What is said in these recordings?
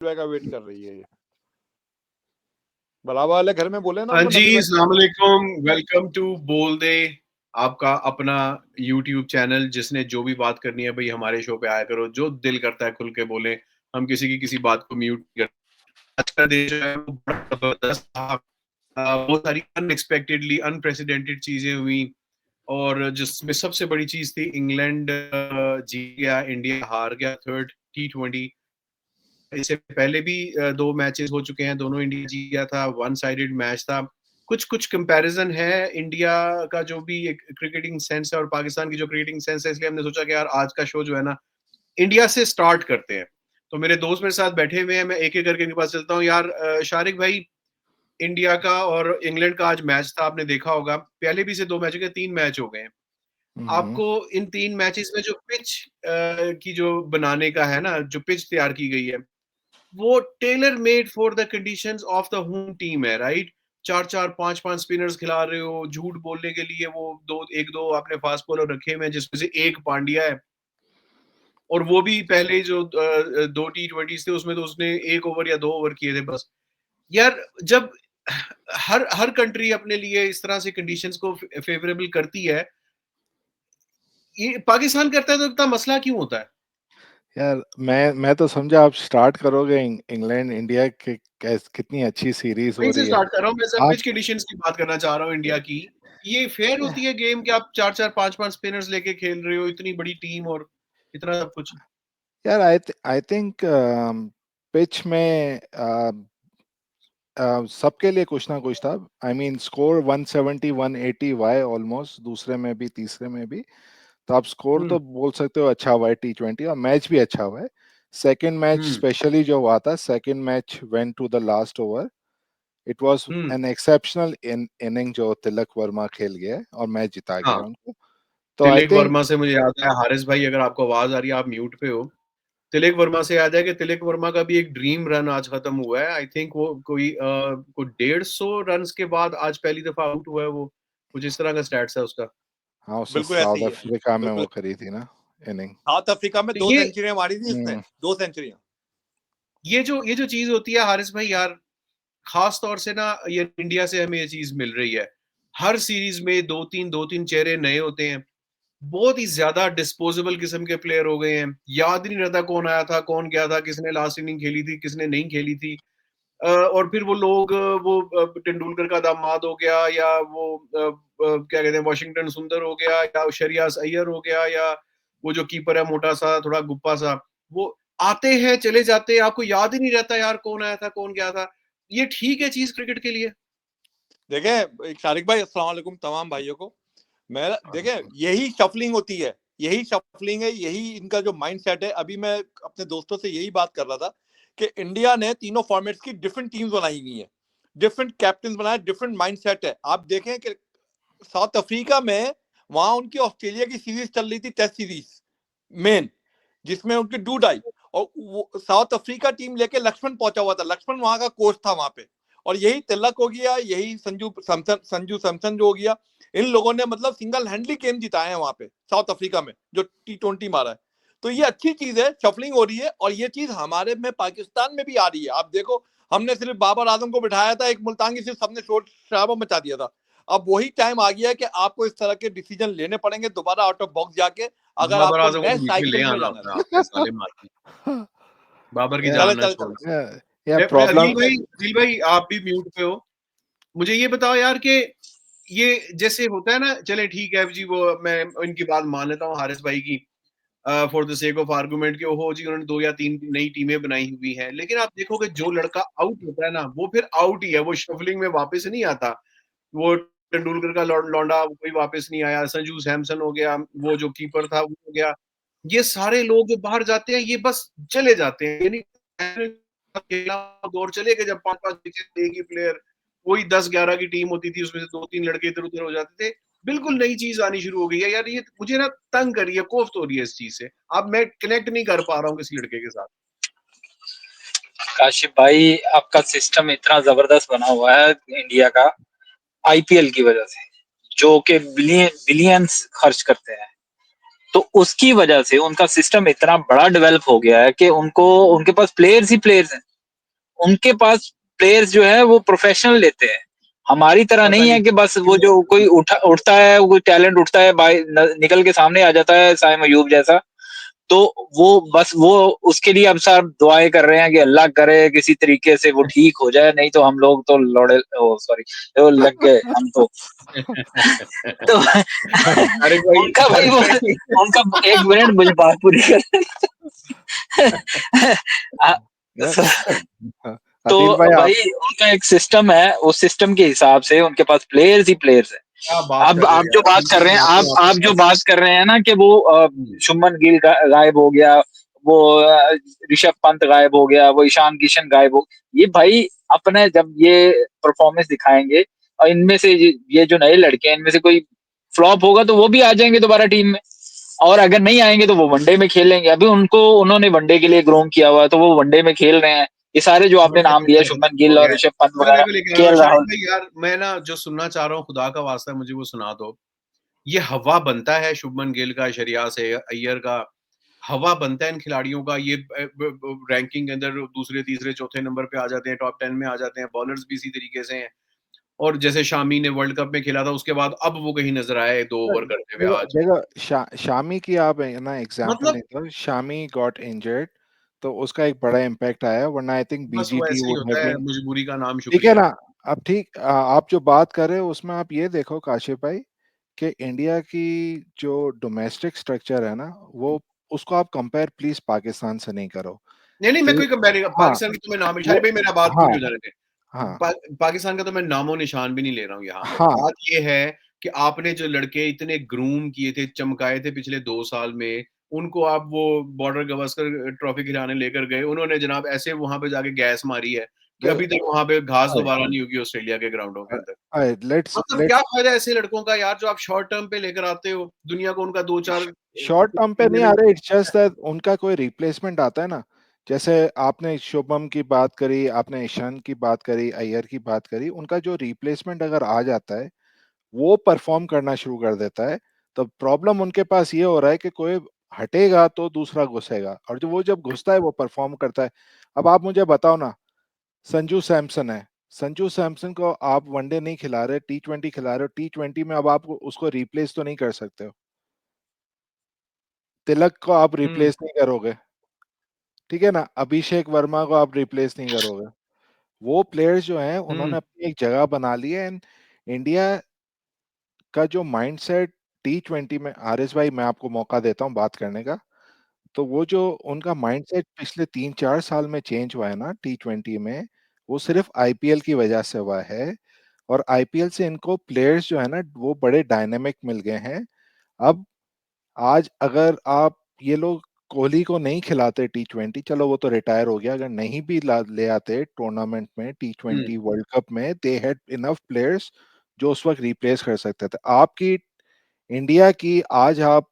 का वेट कर रही है ये। बलावा वाले घर में बोले ना हाँ उनको जी, नबी भाई। अस्सलाम वालेकुम, वेलकम टू बोल दे, आपका अपना यूट्यूब चैनल जिसने जो भी बात करनी है भाई हमारे शो पे आया करो, जो दिल करता है खुल के बोले, हम किसी की किसी बात को म्यूट नहीं करते। आज का देश है वो बड़ा जबरदस्त था, बहुत सारी अनएक्सपेक्टेडली अनप्रेसिडेंटेड चीजें हुई और जिसमें सबसे बड़ी चीज थी इंग्लैंड जीत गया, इंडिया हार गया थर्ड T20। इससे पहले भी दो मैचेस हो चुके हैं, दोनों इंडिया जीत गया था, वन साइडेड मैच था। कुछ कुछ कंपैरिजन है इंडिया का जो भी एक क्रिकेटिंग सेंस है और पाकिस्तान की जो क्रिकेटिंग सेंस है, इसलिए हमने सोचा कि यार आज का शो जो है ना इंडिया से स्टार्ट करते हैं। तो मेरे दोस्त मेरे साथ बैठे हुए हैं, मैं एक एक करके इनके पास चलता हूँ। यार शारिक भाई, इंडिया का और इंग्लैंड का आज मैच था, आपने देखा होगा। पहले भी से दो मैच हो गए, 3 मैच हो गए हैं। आपको इन 3 मैचेस में जो पिच की जो बनाने का है ना, जो पिच तैयार की गई है, वो tailor made for the conditions of the home team है, राइट। 4-4 5-5 स्पिनर्स खिला रहे हो, झूठ बोलने के लिए वो दो एक दो आपने फास्ट बॉलर रखे हुए हैं जिसमें से एक पांड्या है, और वो भी पहले जो 2 T20 थे उसमें तो उसने 1 ओवर या 2 ओवर किए थे बस। यार जब हर हर कंट्री अपने लिए इस तरह से कंडीशंस को फेवरेबल करती है, ये पाकिस्तान करता है तो इतना मसला क्यों होता है? यार मैं तो समझा आप स्टार्ट करोगे इंग्लैंड इंडिया के कितनी अच्छी सीरीज हो वहीं से रही है। स्टार्ट कर रहा हूँ मैं, सर आप पिच कंडीशंस की बात करना चाह रहा हूँ इंडिया की। ये फेयर होती है गेम कि आप 4-4 5-5 स्पिनर्स लेके खेल रहे हो, इतनी बड़ी टीम और इतना सब कुछ? यार आई थिंक पिच में सबके लिए कुछ ना कुछ था। आई मीन स्कोर 170 180 हुआ है ऑलमोस्ट, दूसरे में भी तीसरे में भी। तो आप स्कोर तो बोल सकते हो अच्छा हुआ है T20, और मैच भी अच्छा हुआ है। सेकेंड मैच स्पेशली जो हुआ था, second match went to the last over. It was an exceptional inning जो तिलक वर्मा खेल गया और मैच जिता हाँ, गया उनको। तो आई तिलक थिंक वर्मा से मुझे याद है, हारिस भाई अगर आपको आवाज आ रही है आप म्यूट पे हो। तिलक वर्मा से याद है कि तिलक वर्मा का भी एक ड्रीम रन आज खत्म हुआ है। आई थिंक वो कोई 150 रन के बाद आज पहली दफा आउट हुआ है वो, कुछ इस तरह का स्टैट्स है उसका। हाँ, उसने बिल्कुल ऐसे साउथ ही है, अफ्रीका में बिल्कुल। वो करी थी ना इनिंग। साउथ अफ्रीका में तो 2 सेंचुरियां मारी थी इसने, 2 सेंचुरियां। ये जो चीज होती है हारिस भाई यार, खास तौर से ना ये इंडिया से हमें ये चीज मिल रही है। हर सीरीज में दो तीन चेहरे नए होते हैं, बहुत ही ज्यादा डिस्पोजेबल किस्म के प्लेयर हो गए हैं। याद नहीं रहता कौन आया था कौन गया था, किसने लास्ट इनिंग खेली थी किसने नहीं खेली थी। और फिर वो लोग तेंदुलकर का दामाद हो गया, या वो क्या कहते हैं वाशिंगटन सुंदर हो गया, या शरियास अय्यर हो गया, या वो जो कीपर है मोटा सा थोड़ा गुप्पा सा, वो आते हैं चले जाते हैं, आपको याद ही नहीं रहता यार कौन आया था कौन गया था। ये ठीक है चीज क्रिकेट के लिए? देखें शारिक भाई, अस्सलाम वालेकुम तमाम भाइयों को। मैं देखें यही शफलिंग होती है, यही शफलिंग है, यही इनका जो माइंड सेट है। अभी मैं अपने दोस्तों से यही बात कर रहा था कि इंडिया ने तीनों फॉर्मेट्स की डिफरेंट टीम्स बनाई हुई हैं, डिफरेंट कैप्टन बनाए, डिफरेंट माइंड सेट है। आप देखें कि साउथ अफ्रीका में वहां उनकी ऑस्ट्रेलिया की सीरीज चल रही थी, टेस्ट सीरीज मेन, जिसमें उनकी डूड आई, और साउथ अफ्रीका टीम लेके लक्ष्मण पहुंचा हुआ था। लक्ष्मण वहां का कोच था वहां पे, और यही तिलक हो गया, यही संजू सैमसन जो हो गया, इन लोगों ने मतलब सिंगल हैंडली गेम जिताए हैं वहां पे साउथ अफ्रीका में, जो T20 मारा है। तो ये अच्छी चीज है, शफलिंग हो रही है, और ये चीज हमारे में पाकिस्तान में भी आ रही है। आप देखो, हमने सिर्फ बाबर आजम को बिठाया था, एक मुल्तान की सिर्फ सबने शोर शराबा मचा दिया था। अब वही टाइम आ गया है कि आपको इस तरह के डिसीजन लेने पड़ेंगे दोबारा आउट ऑफ बॉक्स जाके, अगर बाबर आपको आजम को नेक्स्ट बीच में ले साइकिल में आना जाना होता है है। आपने, साले मार बाबर की या, जान चले ना चले छोड़ना। चले या मैं प्रॉब्लम दिल भाई आप भी म्यूट पे हो। मुझे ये बताओ यार कि ये जैसे होता है ना, चले ठीक है जी, वो मैं इनकी बात मान लेता हूँ हारिस भाई की, for the sake of argument के हो जी उन्होंने 2 या 3 नई टीमें बनाई हुई हैं, लेकिन आप देखोगे जो लड़का आउट होता है ना वो फिर आउट ही है, वो शफलिंग में वापस नहीं आता। वो तेंदुलकर का लौंडा कोई वापस नहीं आया, संजू सैमसन हो गया, वो जो कीपर था वो हो गया, ये सारे लोग जो बाहर जाते हैं ये बस चले जाते हैं। यानी दौर चले गए जब 5-5 एक ही प्लेयर, वही 10-11 की टीम होती थी, उसमें से 2-3 लड़के इधर उधर हो जाते थे। बिल्कुल नई चीज आनी शुरू हो गई है यार, ये मुझे ना तंग कर रही है, कोफ्त हो रही है इस चीज से। अब मैं कनेक्ट नहीं कर पा रहा हूँ किसी लड़के के साथ। काशिफ भाई, आपका सिस्टम इतना जबरदस्त बना हुआ है इंडिया का आईपीएल की वजह से, जो कि बिलियंस खर्च करते हैं, तो उसकी वजह से उनका सिस्टम इतना बड़ा डेवलप हो गया है कि उनको उनके पास प्लेयर्स ही प्लेयर्स हैं। उनके पास प्लेयर्स जो है वो प्रोफेशनल लेते हैं, हमारी तरह नहीं है कि बस वो जो कोई उठता है, वो कोई टैलेंट उठता है निकल के सामने आ जाता है, साइम अयूब जैसा, तो वो बस वो उसके लिए अब सर दुआएं कर रहे हैं कि अल्लाह करे किसी तरीके से वो ठीक हो जाए, नहीं तो हम लोग तो लौड़े, सॉरी, वो लग गए हम तो तो अरे भाई उनका भाई वो उनका 1 मिनट मुझे बात पूरी कर तो आदिल भाई भाई उनका एक सिस्टम है, उस सिस्टम के हिसाब से उनके पास प्लेयर्स ही प्लेयर्स है। क्या बात अब कर रहे आप हो जो यार, बात दिल कर की रहे हैं, बात है आप आपके जो पास। बात कर रहे हैं ना कि वो शुभमन गिल गायब हो गया, वो ऋषभ पंत गायब हो गया, वो ईशान किशन गायब हो, ये भाई अपने जब ये परफॉर्मेंस दिखाएंगे और इनमें से ये जो नए लड़के हैं इनमें से कोई फ्लॉप होगा तो वो भी आ जाएंगे दोबारा टीम में, और अगर नहीं आएंगे तो वो वनडे में खेलेंगे। अभी उन्होंने वनडे के लिए ग्रोम किया हुआ है तो वो वनडे में खेल रहे हैं। ये सारे जो आपने नाम लिया, शुभमन गिल और ऋषभ पंत मैं वगैरह, देखो लेके आ रहा हूँ केएल शाहिद राहुल, भाई, यार मैं ना जो सुनना चाह रहा हूँ, खुदा का वास्ता है मुझे वो सुना दो। ये हवा बनता है शुभमन गिल का, शरियास अय्यर का, हवा बनता है इन खिलाड़ियों का, ये रैंकिंग के अंदर दूसरे तीसरे चौथे नंबर पे आ जाते हैं, टॉप 10 में आ जाते हैं। बॉलर्स भी इसी तरीके से हैं, और जैसे शामी ने वर्ल्ड कप में खेला था, उसके बाद अब वो कहीं नजर आए 2 ओवर करते हुए आज। देखो शामी की आप ना एग्जांपल मतलब नहीं दो, शामी गॉट इंजर्ड तो उसका एक बड़ा इम्पैक्ट आया, वरना आई थिंक बस वो बीजीटी ऐसे ही वुड हैव होता है, बीन मजबूरी का नाम ठीक है शुक्रिया। ना। अब ठीक आप जो बात कर रहे हो उसमें आप ये देखो काशिफ भाई कि इंडिया की जो डोमेस्टिक स्ट्रक्चर है ना, वो उसको आप कंपेयर प्लीज पाकिस्तान से नहीं करो। नहीं नहीं, मैं कोई कंपेयर, हाँ पाकिस्तान की तो मैं नाम, वो शाहिद भाई मेरा बात हाँ पूरी हो जाने दे। हाँ पाकिस्तान का तो मैं नामो निशान भी नहीं ले रहा हूँ यहाँ पे। हाँ बात ये है कि आपने जो लड़के इतने ग्रूम किए थे, चमकाए थे पिछले 2 साल में, उनको आप वो बॉर्डर गवास्कर ट्रॉफी खिलाने लेकर गए, उन्होंने जनाब ऐसे वहां पे जाके गैस मारी है कि अभी तक वहां पे घास दोबारा नहीं होगी ऑस्ट्रेलिया के ग्राउंडों के अंदर। लेट्स मतलब क्या फायदा ऐसे लड़कों का यार, जो आप शॉर्ट टर्म पे लेकर आते हो, दुनिया को उनका 2-4 शॉर्ट टर्म पे नहीं आ रहे, इट्स जस्ट दैट उनका कोई रिप्लेसमेंट आता है ना। जैसे आपने शुभम की बात करी, आपने ईशान की बात करी, अय्यर की बात करी, उनका जो रिप्लेसमेंट अगर आ जाता है वो परफॉर्म करना शुरू कर देता है, तो प्रॉब्लम उनके पास ये हो रहा है कि कोई हटेगा तो दूसरा घुसेगा, और जो वो जब घुसता है वो परफॉर्म करता है। अब आप मुझे बताओ ना, संजू सैमसन है, संजू सैमसन को आप वनडे नहीं खिला रहे, T20 खिला रहे हो, T20 में अब आप उसको रिप्लेस तो नहीं कर सकते हो, तिलक को आप हम्म रिप्लेस नहीं करोगे, ठीक है ना, अभिषेक वर्मा को आप रिप्लेस नहीं करोगे। वो प्लेयर्स जो हैं उन्होंने हम्म अपनी एक जगह बना ली है, एंड इंडिया का जो माइंडसेट T20 में, आरिस भाई मैं आपको मौका देता हूँ बात करने का, तो वो जो उनका माइंडसेट पिछले 3-4 साल में चेंज हुआ है ना T20 में, वो सिर्फ आईपीएल की वजह से हुआ है। और आईपीएल से इनको प्लेयर्स जो है ना वो बड़े डायनेमिक मिल गए हैं। अब आज अगर आप ये लोग कोहली को नहीं खिलाते T20, चलो वो तो रिटायर हो गया, अगर नहीं भी ले आते टूर्नामेंट में हम्म T20 वर्ल्ड कप में, दे हैड इनफ प्लेयर्स जो उस वक्त रिप्लेस कर सकते थे आपकी इंडिया की। आज आप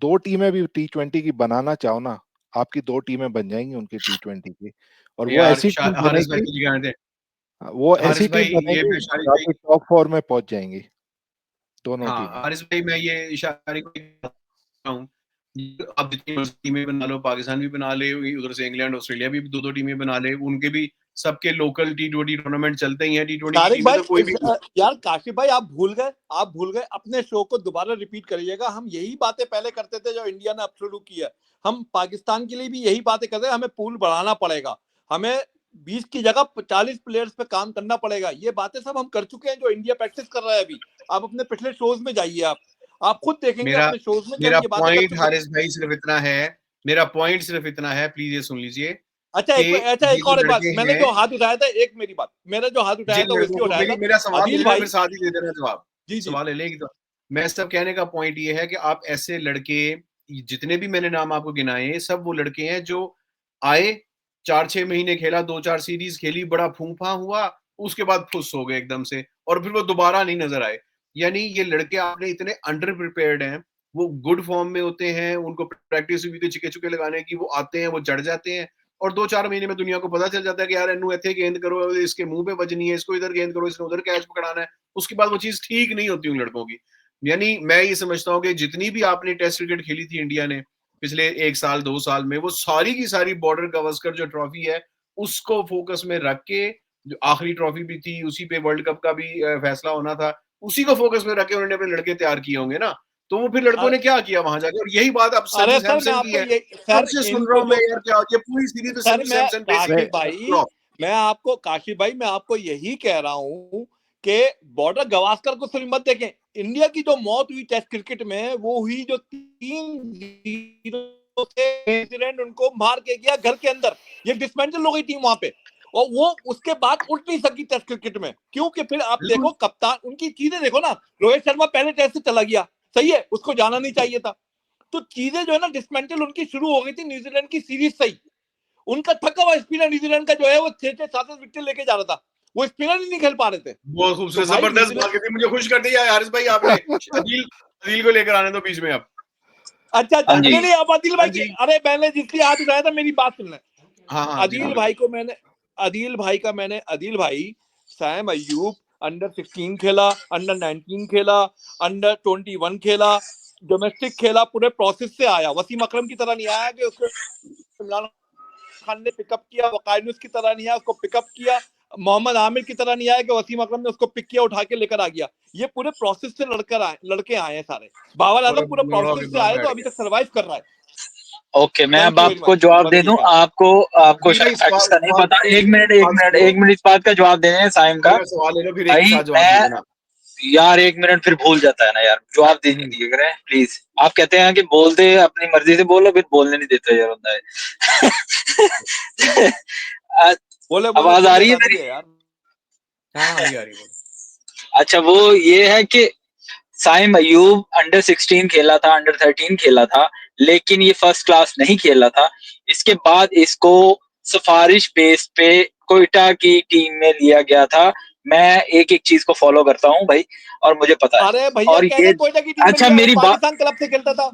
2 टीमें भी T20 की बनाना चाहो ना, आपकी 2 टीमें बन जाएंगी उनकी T20 की, और वो यार ऐसी टीम हारिस भाई बनेगी, कुछ कहने थे। वो ऐसी हारिस टीम भाई, ये बनेगी मैं जो शारिक भाई, आपकी टॉप 4 में पहुंच जाएंगी दोनों हाँ टीमें। हारिस भाई, मैं ये शारिक भाई कहता हूँ, आप जितनी मर्जी टीमें बना लो, पाकिस्तान भी बना ले, उधर से इंग्लैंड ऑस्ट्रेलिया भी 2-2 टीमें बना ले, उनके भी सबके लोकल T20 टूर्नामेंट चलते ही हैं। T20 की तारिक टीमें भाई तो कोई भी यार काशिफ भाई आप भूल गए अपने शो को दोबारा रिपीट करिएगा। हम यही बातें पहले करते थे जो इंडिया ने अब शुरू की है। हम पाकिस्तान के लिए भी यही बातें करते हैं, हमें पूल बढ़ाना पड़ेगा, हमें 20 की जगह 40 प्लेयर्स पे काम करना पड़ेगा। ये बातें सब हम कर चुके हैं जो इंडिया प्रैक्टिस कर रहा है अभी। आप अपने पिछले शोज में जाइए, आप खुद देखेंगे मेरा अपने शोज में कि हम मेरा ये बातें कर पॉइंट चुके हैं। हारिस भाई सिर्फ इतना है, मेरा पॉइंट सिर्फ इतना है, प्लीज ये सुन लीजिए अच्छा कि अच्छा, ये एक जो और एक बात, लड़के मैंने हैं, जो हाथ उठाया था, एक मेरी बात, मैंने जो हाथ उठाया जिन था वो लड़कों इसलिए को, उठाया था, मेरा सवाल ले आदिल लेना, भाई। फिर साथ ही दे देना जवाब। जी जी। सवाल ले लेगी तो मैं सब कहने का पॉइंट ये है कि आप ऐसे लड़के, जितने भी मैंने नाम आपको गिनाए, सब वो लड़के हैं जो आए, 4-6 महीने खेला, 2-4 सीरीज खेली, बड़ा फूंफा हुआ, उसके बाद फुस हो गए एकदम से, और फिर वो दोबारा नहीं नजर आए। यानी ये लड़के आपने इतने अंडर प्रिपेयर्ड हैं, वो गुड फॉर्म में होते हैं, उनको प्रैक्टिस हुई थी चिके चुके लगाने की, वो आते हैं, वो जड़ जाते हैं, और 2-4 महीने में दुनिया को पता चल जाता है कि यार इन्नू ऐसे गेंद करो, इसके मुंह पे बजनी है, इसको इधर गेंद करो, इसने उधर कैच पकड़ाना है। उसके बाद वो चीज ठीक नहीं होती उन लड़कों की। यानी मैं ये समझता हूँ कि जितनी भी आपने टेस्ट क्रिकेट खेली थी इंडिया ने पिछले 1 साल 2 साल में, वो सारी की सारी बॉर्डर गवास्कर जो ट्रॉफी है, उसको फोकस में रख के, जो आखिरी ट्रॉफी भी थी, उसी पे वर्ल्ड कप का भी फैसला होना था, उसी को फोकस में रख के उन्होंने अपने लड़के तैयार किए होंगे ना। तो वो फिर लड़कों ने क्या किया वहां जाके, और यही बात अब अरे संजू सर मैं सैमसन की आपको है। ये कब सर से सुन रहा इनको हूँ मैं जो यार, क्या ये पूरी सीरीज तो सर संजू मैं सैमसन काशिफ बेसिकली भाई मैं आपको काशिफ भाई मैं आपको यही कह रहा हूँ कि बॉर्डर गवास्कर को सिर्फ मत देखें। इंडिया की जो मौत हुई टेस्ट क्रिकेट में वो हुई जो 3-0 से न्यूजीलैंड उनको मार के गया घर के अंदर। ये डिसमेंटल हो गई टीम वहां पे, और वो उसके बाद उठ नहीं सकी टेस्ट क्रिकेट में, क्योंकि फिर आप बिल्कुल। देखो कप्तान उनकी चीजें देखो ना। रोहित शर्मा पहले टेस्ट से चला गया, सही है, उसको जाना नहीं चाहिए था। तो चीजें जो है ना डिसमेंटल उनकी शुरू हो गई थी न्यूजीलैंड की सीरीज से ही। उनका थका हुआ स्पिनर न्यूजीलैंड का जो है वो 6-6 7-7 विकेट लेके जा रहा था, वो स्पिनर ही नहीं खेल पा रहे थे। बहुत तो खूबसूरत, भाई जबरदस्त न्यूजीलैंड बात की थी, मुझे खुश कर दिया हारिस भाई आपने। अदील अदील को लेकर आने दो बीच में अब। अच्छा हाँ जी। नहीं नहीं, अब आदिल भाई हाँ की, जी। अरे मैंने जिसलिए हाथ उठाया था मेरी बात सुनना। हाँ हाँ जी आदिल बोलो। भाई को मैंने आदिल भाई सैम अयूब अंडर 16 खेला, अंडर 19 खेला, अंडर 21 खेला, डोमेस्टिक खेला, पूरे प्रोसेस से आया। वसीम अकरम की तरह नहीं आया कि उसको इमरान खान ने पिकअप किया, वकायर न्यूज़ की तरह नहीं आया उसको पिकअप किया, मोहम्मद आमिर की तरह नहीं आया कि वसीम अकरम ने उसको पिक किया उठा के लेकर आ गया। ये पूरे प्रोसेस से लड़के आए हैं सारे। बाबर और आजम अब पूरे बुमराह के प्रोसेस से बाद आए तो बैठ अभी गया। तक सरवाइव कर रहा है। ओके, मैं थैंक अब यू वेरी आपको मच, जवाब दे बस दूं। यही था। आपको जी भाई शायद फैक्ट्स का नहीं सवाल पता। सुनो, एक मिनट बात सुनो। एक मिनट इस बात का जवाब देने हैं साइम का। मेरा सवाल ले लो, फिर एक ही भाई साथ जवाब दे मैं देना। यार 1 मिनट फिर भूल जाता है ना यार, जवाब देने दिए करें प्लीज। आप कहते हैं कि बोल दे अपनी मर्जी से बोलो, फिर बोलने नहीं देते यार बंदा है। बोले बोले आवाज आ रही है क्लियर आती मेरी? है यार। हाँ हाँ जी आ रही बोलो। अच्छा, वो ये है कि साइम अयूब अंडर 16 खेला था, अंडर 13 खेला था, लेकिन ये फर्स्ट क्लास नहीं खेला था। इसके बाद इसको सिफारिश बेस पे कोयटा की टीम में लिया गया था। मैं एक एक चीज को फॉलो करता हूँ भाई, और मुझे पता है। अरे भैया और कैसे ये कोयटा की टीम में अच्छा, लिया, वो मेरी बात, पाकिस्तान क्लब से खेलता था। और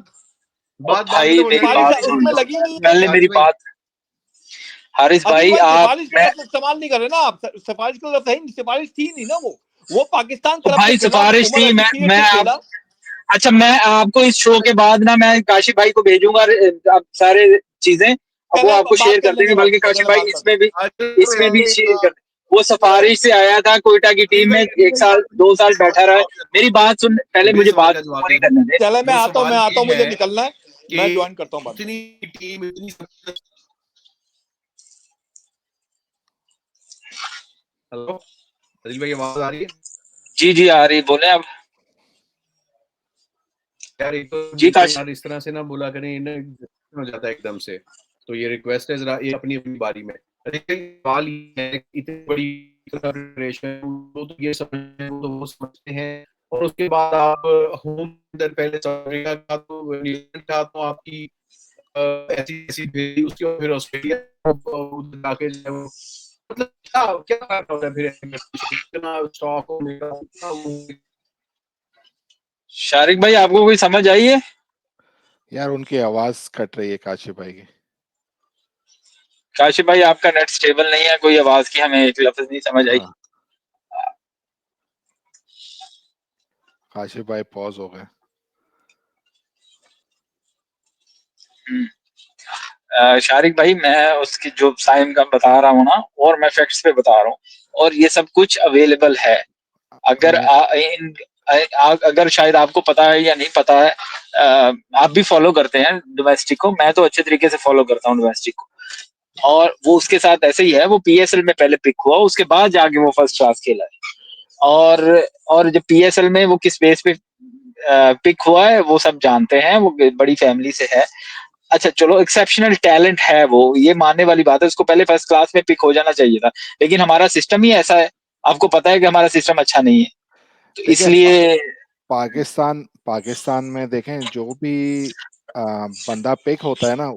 बात बाद में भाई तो मेरी बोलने बात सिफारिश सुन उसमें लो, लगी नहीं है। पहले हारिस मेरी भाई। बात। हारिस अदिल भाई भाई आप सिफारिश का मैं मतलब इस्तेमाल नहीं कर रहे ना आप। सिफारिश का लफ्ज है, सिफारिश थी नहीं ना वो पाकिस्तान तो क्लब से भाई खेला, सिफारिश उमर थी। एसोसिएट मैं से आप खेला। अच्छा, मैं आपको इस शो के बाद ना मैं काशिफ भाई को भेजूंगा आप सारे चीजें, और वो चले आपको शेयर बात कर कर देंगे। लेंगे भाई, बल्कि काशिफ चले भाई बात कर। इसमें भी शेयर कर। वो सफारिश से आया था कोयटा की अदील टीम में, भाई, 1 साल 2 साल बैठा रहा है। मेरी बात सुन, पहले मेरे मुझे सवाल बात का जवाब पूरी दे दो। करने दे। चले मैं वो आता सवाल ये हूँ, मुझे है निकलना है, कि मैं ज्वाइन करता हूँ बाद में। इतनी टीम इतनी। हेलो अदिल भाई, आवाज आ रही है? जी जी आ रही, बोले अब। यार एक तो जी नीचे काशिफ। यार इस तरह से ना बोला करें, इन्हें हो जाता है एकदम से। तो ये रिक्वेस्ट है जरा ये अपनी अपनी बारी में। सवाल ये है कि इतनी बड़ी प्रिपरेशन, तो ये समझ तो वो समझते हैं, और उसके बाद आप होम अंदर पहले अमेरिका का तो न्यूजीलैंड का तो आपकी ऐसी ऐसी भेजी, उसके बाद फिर ऑस्ट्रेलिया उधर जाके जो है वो, मतलब क्या क्या करना होता है फिर, इतना स्टॉक हो मेरा, इतना शारिक भाई आपको कोई समझ आई है? यार उनकी आवाज कट रही है काशिफ भाई की। काशिफ भाई आपका नेट स्टेबल नहीं है, कोई आवाज की हमें एक लफ्ज नहीं समझ आई। हाँ, काशिफ भाई पॉज हो गए। शारिक भाई मैं उसकी जो साइम का बता रहा हूँ ना, और मैं फैक्ट्स पे बता रहा हूँ, और ये सब कुछ अवेलेबल है। अगर मैं अगर शायद आपको पता है या नहीं पता है, आप भी फॉलो करते हैं डोमेस्टिक को। मैं तो अच्छे तरीके से फॉलो करता हूँ डोमेस्टिक को। और वो उसके साथ ऐसे ही है, वो पीएसएल में पहले पिक हुआ, उसके बाद जाके वो फर्स्ट क्लास खेला है। और जब पीएसएल में वो किस बेस पे पिक हुआ है वो सब जानते हैं, वो बड़ी फैमिली से है। अच्छा चलो, एक्सेप्शनल टैलेंट है वो, ये मानने वाली बात है। उसको पहले फर्स्ट क्लास में पिक हो जाना चाहिए था, लेकिन हमारा सिस्टम ही ऐसा है। आपको पता है कि हमारा सिस्टम अच्छा नहीं है, तो देखिए इसलिए। पाकिस्तान पाकिस्तान में देखें जो भी बंदा पिक होता है ना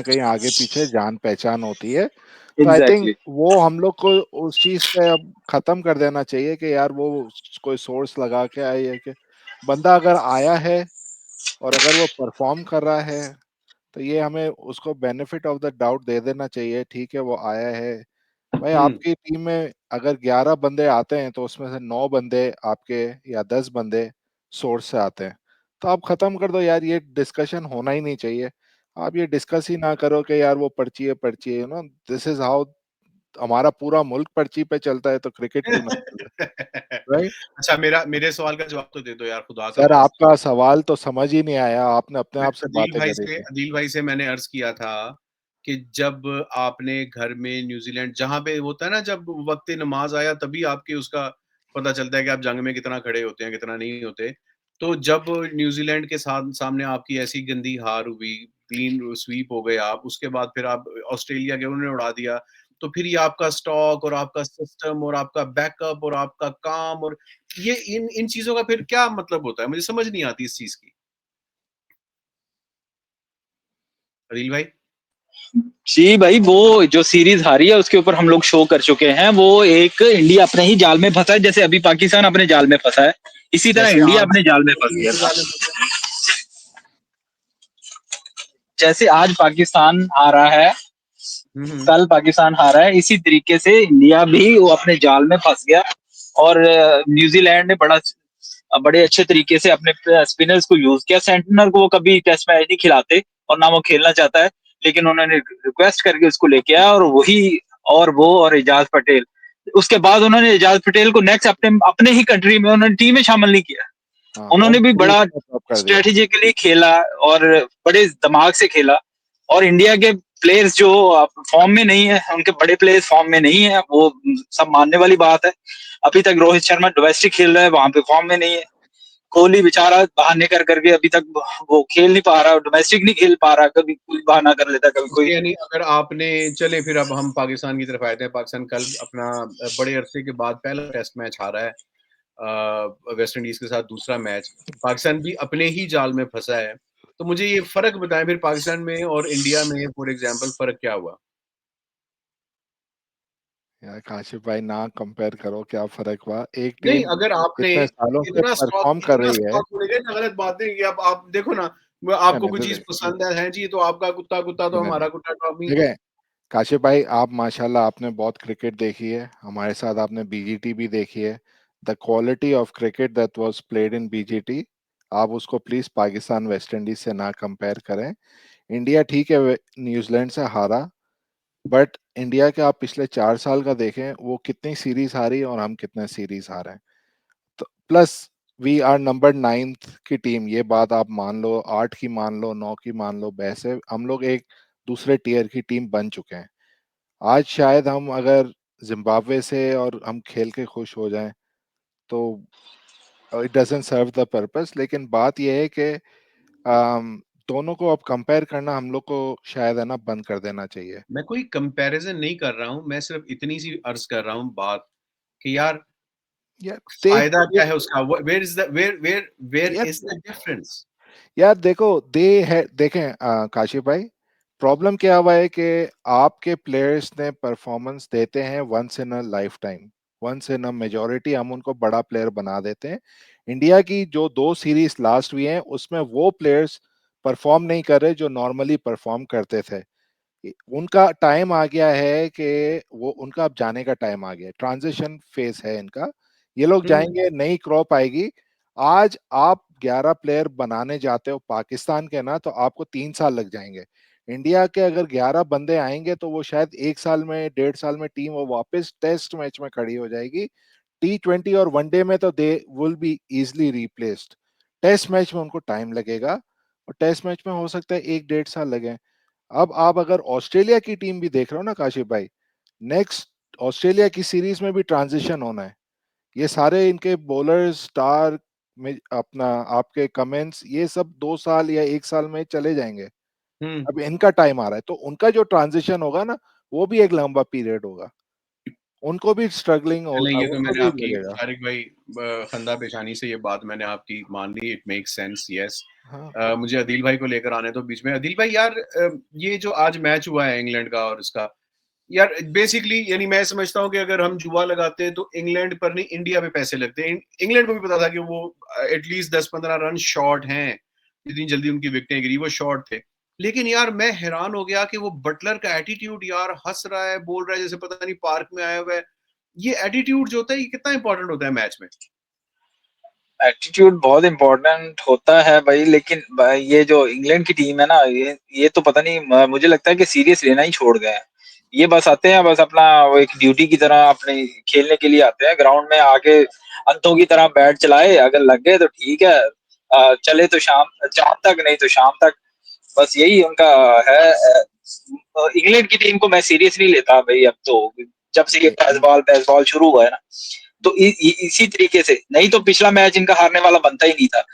कहीं आगे पीछे जान पहचान होती है। तो आई थिंक एग्जैक्टली। वो हम लोग को उस चीज से अब खत्म कर देना चाहिए कि यार वो कोई सोर्स लगा के आई है कि बंदा अगर आया है और अगर वो परफॉर्म कर रहा है तो ये हमें उसको बेनिफिट ऑफ द डाउट दे देना चाहिए। ठीक है वो आया है भाई, हम्म। आपकी टीम में अगर 11 बंदे आते हैं तो उसमें से 9 बंदे आपके या 10 बंदे सोर्स से आते हैं। तो आप खत्म कर दो यार, ये डिस्कशन होना ही नहीं चाहिए। आप ये डिस्कस ही ना करो कि यार वो पर्ची है, दिस इज हाउ हमारा पूरा मुल्क पर्ची पे चलता है तो क्रिकेट क्यों ना चले, राइट? अच्छा, मेरे सवाल का जवाब तो दे दो यार, खुदा का सर वास्ता। आपका सवाल तो समझ ही नहीं आया, आपने अपने मैं आप से बातें करी थी। अदील भाई से मैंने अर्ज़ किया था कि जब आपने घर में न्यूज़ीलैंड जहाँ पे होता है ना, जब वक़्त नमाज़ आया तभी आपके उसका पता चलता है कि आप जंग में कितना खड़े होते हैं, कितना नहीं होते। तो जब न्यूज़ीलैंड के सामने आपकी ऐसी गंदी हार हुई, क्लीन स्वीप हो गए आप, उसके बाद फिर आप ऑस्ट्रेलिया गए, उन्होंने उड़ा दिया। तो फिर ये आपका स्टॉक और आपका सिस्टम और आपका बैकअप और आपका काम और ये इन चीज़ों का फिर क्या मतलब होता है? मुझे समझ नहीं आती इस चीज़ की। अदील भाई? जी भाई, वो जो सीरीज हारी है उसके ऊपर हम लोग शो कर चुके हैं। वो एक इंडिया अपने ही जाल में फंसा है, जैसे अभी पाकिस्तान अपने जाल में फंसा है, इसी तरह जैसे इंडिया आज अपने जाल में फंस गया किसके था। जाल में फँसे? जैसे आज पाकिस्तान हारा है, हुँ, हुँ। कल पाकिस्तान हारा है, इसी तरीके से इंडिया भी वो अपने जाल में फंस गया। और न्यूजीलैंड ने बड़े अच्छे तरीके से अपने स्पिनर्स को यूज किया। सेंटनर को वो कभी टेस्ट मैच नहीं खिलाते और ना वो खेलना चाहता है, लेकिन उन्होंने रिक्वेस्ट करके उसको लेके आया, और वही और वो और एजाज पटेल, उसके बाद उन्होंने एजाज पटेल को नेक्स्ट अपने अपने ही कंट्री में उन्होंने टीम में शामिल नहीं किया। हाँ, होम उन्होंने भी सीरीज बड़ा में टॉप कर दिया। स्ट्रेटेजिकली खेला और बड़े दिमाग से खेला। और इंडिया के प्लेयर्स जो फॉर्म में नहीं है, उनके बड़े प्लेयर्स फॉर्म में नहीं है, वो सब मानने वाली बात है। अभी तक रोहित शर्मा डोमेस्टिक खेल रहा है, वहां पे फॉर्म में नहीं है। कोहली बेचारा बहाने कर करके अभी तक वो खेल नहीं पा रहा, डोमेस्टिक नहीं खेल पा रहा, कभी कोई बहाना कर लेता, कभी कोई। ओके, यानी अगर आपने चले फिर अब हम पाकिस्तान की तरफ आते हैं। पाकिस्तान कल अपना बड़े अरसे के बाद पहला टेस्ट मैच हारा है वेस्ट इंडीज़ के साथ दूसरा मैच। पाकिस्तान भी अपने ही जाल में फँसा है। तो मुझे ये फ़र्क बताएँ फिर पाकिस्तान में और इंडिया में फॉर एग्ज़ाम्पल फ़र्क क्या हुआ? यार काशिफ भाई ना कंपेयर करो, क्या फर्क हुआ, एक नहीं, टीम अगर आपने इतने सालों से परफॉर्म कर रही है। इतना स्टॉक मिलेगा, गलत बात नहीं कि अब आप देखो ना, आपको नहीं कोई चीज़ नहीं पसंद है जी, तो आपका कुत्ता कुत्ता तो नहीं हमारा नहीं, कुत्ता टॉमी। देखिए काशिफ भाई, आप माशाल्लाह आपने बहुत क्रिकेट देखी है, हमारे साथ आपने बीजीटी भी देखी है। The quality of cricket that was played in BGT, आप उसको प्लीज पाकिस्तान वेस्ट इंडीज से ना कंपेयर करें। इंडिया ठीक है न्यूजीलैंड से हारा, बट इंडिया के आप पिछले 4 साल का देखें, वो कितनी सीरीज हारी और हम कितने सीरीज हारे हैं। तो plus we are number 9th की टीम, ये बात आप मान लो, 8 की मान लो, 9 की मान लो, वैसे हम लोग एक दूसरे टीयर की टीम बन चुके हैं। आज शायद हम अगर जिम्बाब्वे से और हम खेल के खुश हो जाएं तो it doesn't serve the purpose, लेकिन बात यह है कि दोनों को अब कंपेयर करना हम लोग को शायद है ना बंद कर देना चाहिए। मैं कोई कंपैरिज़न नहीं कर रहा हूँ, मैं सिर्फ़ इतनी सी अर्ज़ कर रहा हूँ बात कि यार यार फ़ायदा क्या है उसका? वेयर यार इज़ द डिफरेंस? यार देखो, देखें काशिफ भाई, प्रॉब्लम क्या हुआ है कि आपके प्लेयर्स ने परफॉर्मेंस देते हैं once in a lifetime, once in a majority हम उनको बड़ा प्लेयर बना देते हैं। इंडिया की जो 2 सीरीज लास्ट हुई हैं उसमें वो प्लेयर्स परफॉर्म नहीं कर रहे जो नॉर्मली परफॉर्म करते थे। उनका टाइम आ गया है कि वो उनका अब जाने का टाइम आ गया है, ट्रांजिशन फेज है इनका। ये लोग हुँ, जाएंगे, नई क्रॉप आएगी। आज आप 11 प्लेयर बनाने जाते हो पाकिस्तान के ना, तो आपको 3 साल लग जाएंगे। इंडिया के अगर 11 बंदे आएंगे तो वो शायद 1 साल में, 1.5 साल में टीम वो वापस टेस्ट मैच में खड़ी हो जाएगी। T20 और वनडे में तो they will be easily replaced. Test match में उनको टाइम लगेगा, और टेस्ट मैच में हो सकता है 1-1.5 साल लगे। अब आप अगर ऑस्ट्रेलिया की टीम भी देख रहे हो ना काशिफ भाई, नेक्स्ट ऑस्ट्रेलिया की सीरीज में भी ट्रांजिशन होना है। ये सारे इनके बॉलर्स स्टार में अपना आपके कमेंट्स, ये सब 2 साल या 1 साल में चले जाएंगे। हुँ। अब इनका टाइम आ रहा है, तो उनका जो ट्रांजिशन होगा ना, वो भी एक लंबा पीरियड होगा। उनको भी स्ट्रगलिंग चलें, होगा, ये तो उनको मैंने भी आपकी लगेगा। तारिक भाई खंदा पेशानी से ये बात मैंने आपकी मान ली, इट मेक्स सेंस, येस। हाँ मुझे अदील भाई को लेकर आने दो बीच में। अदील भाई यार, ये जो आज मैच हुआ है इंग्लैंड का और इसका, यार बेसिकली यानी मैं समझता हूँ कि अगर हम जुआ लगाते तो इंग्लैंड पर नहीं इंडिया पे पैसे लगते। इंग्लैंड को भी पता था कि वो एटलीस्ट 10-15 रन शॉर्ट हैं, इतनी जल्दी उनकी विकेटें गिरी, वो शॉर्ट थे। लेकिन यार मैं हैरान हो गया कि वो बटलर का एटीट्यूड, यार हंस रहा है, बोल रहा है जैसे पता नहीं पार्क में आया हुआ है। ये एटीट्यूड जो होता है, ये कितना इंपॉर्टेंट होता है मैच में? एटीट्यूड बहुत इंपॉर्टेंट होता है भाई, लेकिन ये जो इंग्लैंड की टीम है ना, ये तो पता नहीं, मुझे लगता है कि सीरियस लेना ही छोड़ गए हैं। ये बस आते हैं, बस अपना वो एक ड्यूटी की तरह अपने खेलने के लिए आते हैं ग्राउंड में, आके अंतों की तरह बैट चलाए, अगर लग गए तो ठीक है, चले तो शाम शाम तक, नहीं तो शाम तक, बस यही उनका है। इंग्लैंड की टीम को मैं सीरियस नहीं लेता भाई अब तो, जब से ये बेसबॉल शुरू हुआ है ना, तो इसी तरीके से, नहीं तो पिछला मैच इनका हारने वाला बनता ही नहीं था,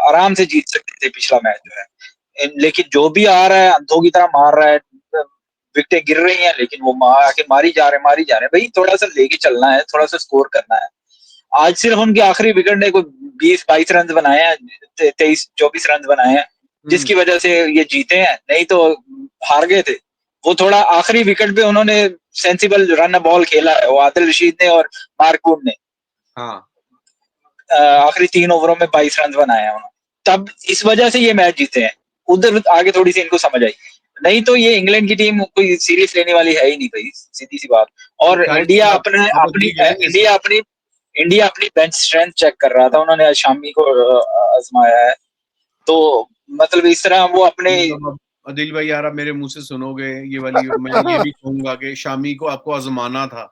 आराम से जीत सकते थे पिछला मैच जो है। लेकिन जो भी आ रहा है अंधों की तरह मार रहा है, विकेटें गिर रही हैं लेकिन वो आके मारी जा रहे भाई, थोड़ा सा लेके चलना है, थोड़ा सा स्कोर करना है। आज सिर्फ उनके आखिरी विकेट ने कोई 20-22 रन बनाए हैं, 23-24 रन बनाए हैं, जिसकी वजह से ये जीते हैं, नहीं तो हार गए थे। वो थोड़ा आखिरी विकेट पे उन्होंने सेंसिबल रन बॉल खेला है, वो आदिल रशीद ने और मार्कवुड ने। हाँ, आखिरी 3 ओवरों में 22 रन बनाए हैं उन्होंने, तब इस वजह से ये मैच जीते हैं। उधर आगे थोड़ी सी इनको समझ आई, नहीं तो ये इंग्लैंड की टीम कोई सीरीज लेने वाली है ही नहीं भाई, सीधी सी बात। और शाहिद इंडिया साहब, अपने आप अपनी agree करेंगे इससे? इंडिया अपनी बेंच स्ट्रेंथ चेक कर रहा था, उन्होंने आज शामी को आजमाया है, तो मतलब इस तरह वो अपने मतलब अब अदिल भाई यार, आप मेरे मुंह से सुनोगे ये वाली, मैं ये भी कहूंगा कि शामी को आपको आजमाना था,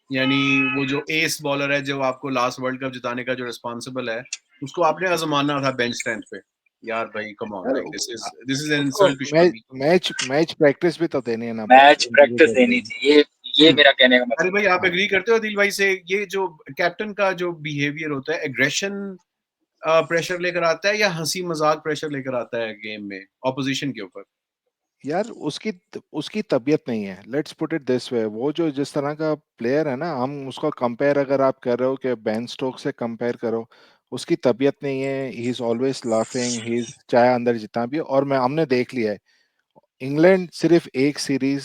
यानी वो जो एस बॉलर है जो आपको लास्ट वर्ल्ड कप जिताने का जो रिस्पॉन्सिबल है, उसको आपने आजमाना था बेंच स्ट्रेंथ पे। यार भाई कम ऑन, यार लाइक दिस इज एन उसको insult to Shami. Match practice भी तो देनी है ना भाई, मैच प्रैक्टिस देनी थी, ये मेरा कहने का अरे मतलब भाई, है। आप एग्री करते हो दिल भाई से? ये जो कैप्टन का जो बिहेवियर होता है, एग्रेशन प्रेशर लेकर आता है या हंसी मजाक प्रेशर लेकर आता है गेम में ऑपोजिशन के ऊपर? यार उसकी उसकी तबीयत नहीं है, let's put it this way. वो जो जिस तरह का प्लेयर है ना, हम उसको कंपेयर अगर आप कर रहे हो कि बेन स्टोक्स से कंपेयर करो, उसकी तबीयत नहीं है। He is always laughing, he is चाहे अंदर जितना भी हो। और मैं हमने देख लिया है, इंग्लैंड सिर्फ एक सीरीज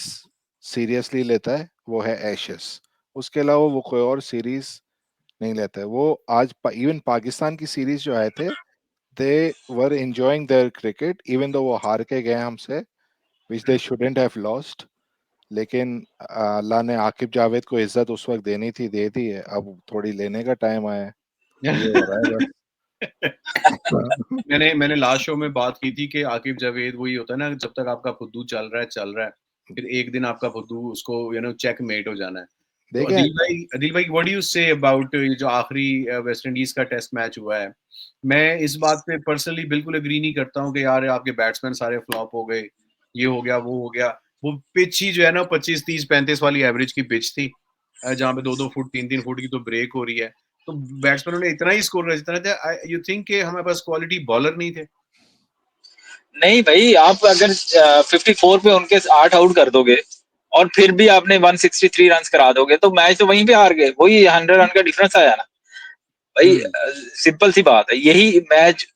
सीरियसली लेता है, वो है एशेस। उसके अलावा वो कोई और सीरीज नहीं लेता है। वो आज इवन पाकिस्तान की सीरीज जो आए थे, they were enjoying their cricket even though वो हार के गए हमसे, which they shouldn't have lost. लेकिन अल्लाह ने आकिब जावेद को इज्जत उस वक्त देनी थी, दे दी है। अब थोड़ी लेने का टाइम आया है, ये हो रहा है बस। मैंने लास्ट शो में बात की थी कि आकिब जावेद वही होता है ना, जब तक आपका फुद्दू चल रहा है, फिर एक दिन आपका फुद्दू उसको चेक मेट हो जाना है। तो देखें, अदिल भाई what do you say about जो आखिरी वेस्ट इंडीज का टेस्ट मैच हुआ है? मैं इस बात पे पर्सनली बिल्कुल एग्री नहीं करता हूँ कि यार आपके बैट्समैन सारे फ्लॉप हो गए, ये हो गया वो हो गया। वो पिच ही जो है ना 25-30-35 वाली एवरेज की पिच थी, जहाँ पे 2-2 फुट 3-3 फुट की तो ब्रेक हो रही है। तो बैट्समैनों ने इतना ही स्कोर जितना था। यू थिंक कि हमारे पास क्वालिटी बॉलर नहीं थे? नहीं भाई, आप अगर 54 पे उनके 8 आउट कर दोगे और फिर भी आपने 163 रन करा दोगे, तो मैच तो वहीं पे हार गए, वही 100 रन का डिफरेंस आया ना भाई। सिंपल सी बात है, यही मैच।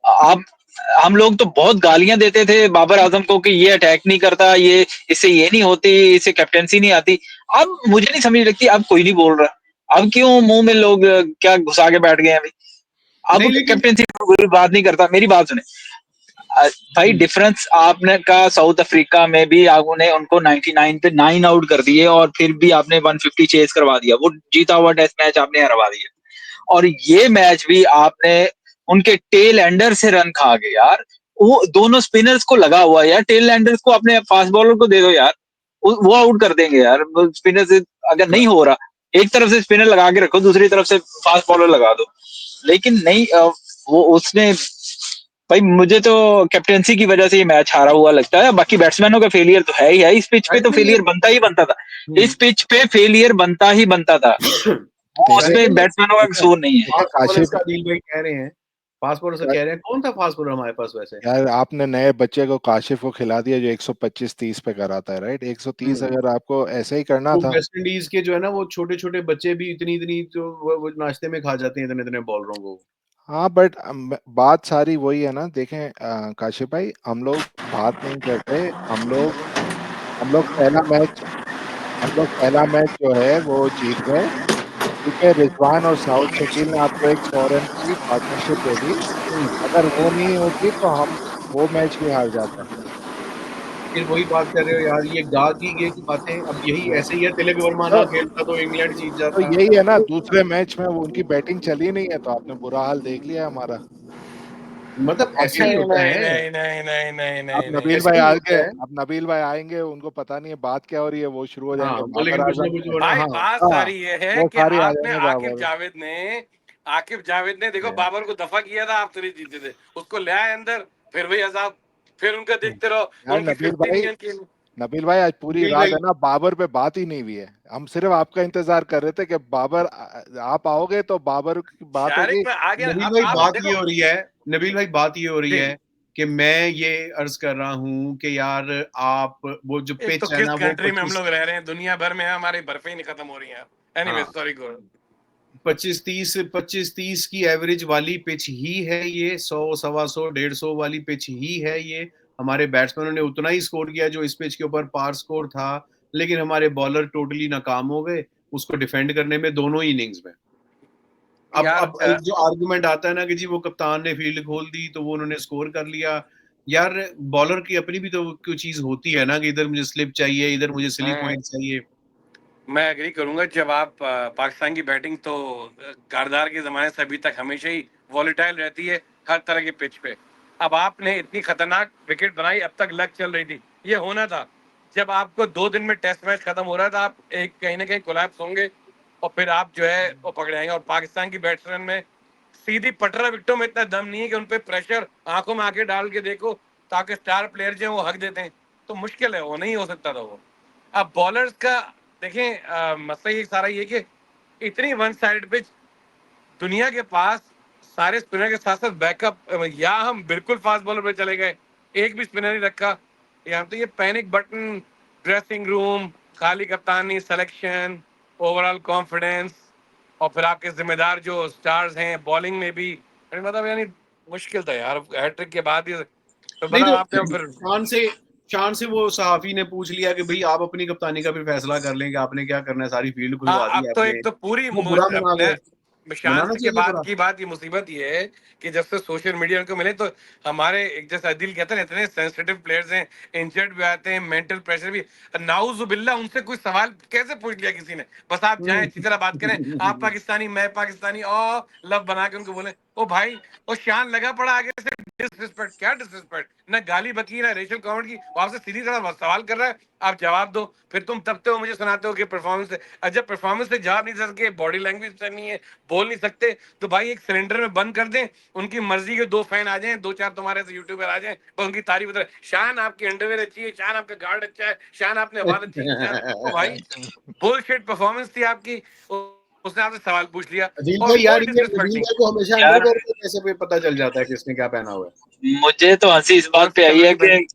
आप हम लोग तो बहुत गालियां देते थे बाबर आजम को कि ये अटैक नहीं करता, ये इससे ये नहीं होती, इससे कैप्टेंसी नहीं आती। अब मुझे नहीं समझ लगती, अब कोई नहीं बोल रहा, अब क्यों मुंह में लोग क्या घुसा के बैठ गए हैं भाई। अब नहीं, लेकिन कैप्टेंसी बात नहीं करता, मेरी बात सुने भाई। डिफरेंस आपने का साउथ अफ्रीका में भी आपने उनको 99 पे 9 आउट कर दिए और फिर भी आपने 150 चेस करवा दिया, वो जीता हुआ टेस्ट मैच आपने हरवा दिया। और ये मैच भी आपने उनके टेल एंडर से रन खा गए यार। वो दोनों स्पिनर्स को लगा हुआ है यार, टेल एंडर्स को अपने फास्ट बॉलर को दे दो यार, वो आउट कर देंगे यार। स्पिनर से अगर नहीं हो रहा, एक तरफ से स्पिनर लगा के रखो, दूसरी तरफ से फास्ट बॉलर लगा दो। लेकिन नहीं, वो उसने भाई, मुझे तो कैप्टेंसी की वजह से ये मैच हारा हुआ लगता है। बाकी बैट्समैनों का फेलियर तो है ही है, इस पिच पे तो फेलियर बनता ही बनता था, इस पिच पे फेलियर बनता ही बनता था, वो उसमें बैट्समैनों का कसूर नहीं है। फास्ट बॉलर काशिफ, का दिल भाई कह रहे हैं, फास्ट बॉलर से कह रहे हैं, कौन था फास्ट बॉलर हमारे पास वैसे? यार आपने नए बच्चे को काशिफ को खिला दिया जो 125-30 पे कराता है, राइट? 130 अगर आपको ऐसे ही करना वो था। वेस्ट इंडीज के जो है ना, वो छोटे छोटे बच्चे भी इतनी इतनी जो वो नाश्ते में खा जाते हैं इतने इतने बॉलरों को। हाँ बट बात सारी वही है ना। देखें काशिफ भाई, हम लोग बात नहीं करते। हम लोग पहला मैच हम लोग पहला मैच जो है वो जीत गए, क्योंकि रिजवान और साउथ शकील ने आपको एक 100 रन की पार्टनरशिप दे दी। अगर वो नहीं होती तो हम वो मैच भी हार जाते। फिर वही बात कर रहे हो यार, ये गा की ये की बातें। अब यही ऐसे ही है, तिलक वर्मा तो, ना खेलता तो इंग्लैंड जीत तो जाता। यही है ना, दूसरे मैच में वो उनकी बैटिंग चली नहीं है, तो आपने बुरा हाल देख लिया हमारा। मतलब ऐसा ही नहीं होता नहीं है। नहीं नहीं नहीं नहीं अब नहीं नहीं नबील ऐसा भाई ही आगे, होता है। अब नबील भाई आएंगे, उनको पता नहीं है बात क्या हो रही है, वो शुरू हो जाएंगे हाँ, बोलेंगे बाबर कुछ ना आजम कुछ में। हो रहा है। भाई, हाँ, बात हाँ, सारी ये है वो कि सारी आ आपने जाएंगे बाबर। आकिब जावेद ने देखो बाबर को दफा किया था, आप तो नहीं जीते थे, उसको ले आए अंदर, फिर वही अजाब, फिर उनका देखते रहो, यार उनकी 50 मिलियन की। नबील भाई आज पूरी नबील रात भाई, है ना, बाबर पे बात ही नहीं हुई है। हम सिर्फ आपका इंतजार कर रहे थे कि बाबर आप आओगे तो बाबर की बात शारिक होगी। पे आ गया। नबील अब भाई आप बात ये देखो हो रही है, नबील भाई बात ये हो रही जी, है कि मैं ये अर्ज कर रहा हूँ कि यार आप वो जो एक तो पिच है किस ना वो कंट्री में हम 25, लोग रह रहे हैं, दुनिया भर में हमारी बर्फें ही नहीं खत्म हो रही हैं। एनीवे हाँ, सॉरी गो। 25-30 की एवरेज वाली पिच ही है ये, 100 125 150 वाली पिच ही है ये। हमारे बैट्समैनों ने उतना ही स्कोर किया जो इस पिच के ऊपर पार स्कोर था, लेकिन हमारे बॉलर टोटली नाकाम हो गए उसको डिफेंड करने में दोनों इनिंग्स में। यार अब जो आर्गुमेंट आता है ना कि जी वो कप्तान ने फील्ड खोल दी तो वो उन्होंने स्कोर कर लिया। यार बॉलर की अपनी भी तो कोई चीज होती है ना कि इधर मुझे स्लिप चाहिए, इधर मुझे स्लिप मैं पॉइंट चाहिए। मैं एग्री करूंगा। जब आप पाकिस्तान की बैटिंग तो कारदार के जमाने से अभी तक हमेशा ही वॉलेटाइल रहती है हर तरह के पिच पे। अब आपने इतनी खतरनाक विकेट बनाई, अब तक लक चल रही थी, ये होना था। जब आपको 2 दिन में टेस्ट मैच खत्म हो रहा था, आप एक कहीं ना कहीं कोलैप्स होंगे और फिर आप जो है वो पकड़े आएंगे। और पाकिस्तान की बैट्समैन में सीधी 15 विकेटों में इतना दम नहीं है कि उन पर प्रेशर आंखों में आके डाल के देखो, ताकि स्टार प्लेयर जो है वो हक देते हैं, तो मुश्किल है, वो नहीं हो सकता था वो। अब बॉलर्स का देखें, मसला ये सारा ये कि इतनी वन साइड पिच, दुनिया के पास सारे स्पिनर के साथ साथ बैकअप, या हम बिल्कुल फास्ट बॉलर पे चले गए, एक भी स्पिनर नहीं रखा, या तो ये पैनिक बटन, ड्रेसिंग रूम, खाली कप्तानी, सिलेक्शन, ओवरऑल कॉन्फिडेंस, और फिर आपके जिम्मेदार जो स्टार्स हैं बॉलिंग में भी, मतलब यानी मुश्किल था यार हैट्रिक के बाद ही। तो नहीं मतलब तो आपने फिर शान से वो सहाफी ने पूछ लिया कि भाई आप अपनी कप्तानी का भी फैसला कर लें कि आपने क्या करना है, सारी फील्ड हाँ, खुलवा दी अब तो आपने। एक तो पूरी वो बुरा मना अपने गए, शांत मनाना के चाहिए बाद बुरा। की बात, ये मुसीबत ये है कि जब से सोशल मीडिया उनको मिले, तो हमारे एक जैसा दिल कहते हैं ना, इतने सेंसिटिव प्लेयर्स हैं, इंजर्ड भी आते हैं, मेंटल प्रेशर भी। नाउजुबिल्ला उनसे कोई सवाल कैसे पूछ लिया किसी ने, बस आप जाएं अच्छी तरह बात करें, आप पाकिस्तानी मैं पाकिस्तानी, और लव बना के उनको बोले, ओ भाई, वो शान लगा पड़ा आगे से, डिसरिस्पेक्ट, क्या डिसरिस्पेक्ट, ना गाली बकी ना रेशियल कमेंट की, वो आपसे सीधी तरह सवाल कर रहा है, आप जवाब दो। फिर तुम तबते हो मुझे सुनाते हो कि परफॉर्मेंस है। और जब परफॉर्मेंस से जवाब नहीं दे सके, बॉडी लैंग्वेज से नहीं है, बोल नहीं सकते, तो भाई एक सिलेंडर में बंद कर दें, उनकी मर्जी के 2 फैन आ जाएं, 2 4 तुम्हारे से यूट्यूबर आ जाएं, और उनकी तारीफ बता, शान आपकी अंडरवेयर अच्छी है, शान आपका गार्ड अच्छा है, शान आपने आवाज अच्छी की, शान, ओ भाई, बुलशिट परफॉर्मेंस थी आपकी, उसने आपसे सवाल पूछ लिया, अजील और भाई, कोई यार ये डिसरिस्पेक्ट अजील नहीं। भाई को हमेशा यार अंडरवेयर में कैसे भी पता चल जाता है कि इसने क्या पहना हुआ है। मुझे तो हंसी इस बात कौन सी पे आई कलर है की कि पहनी?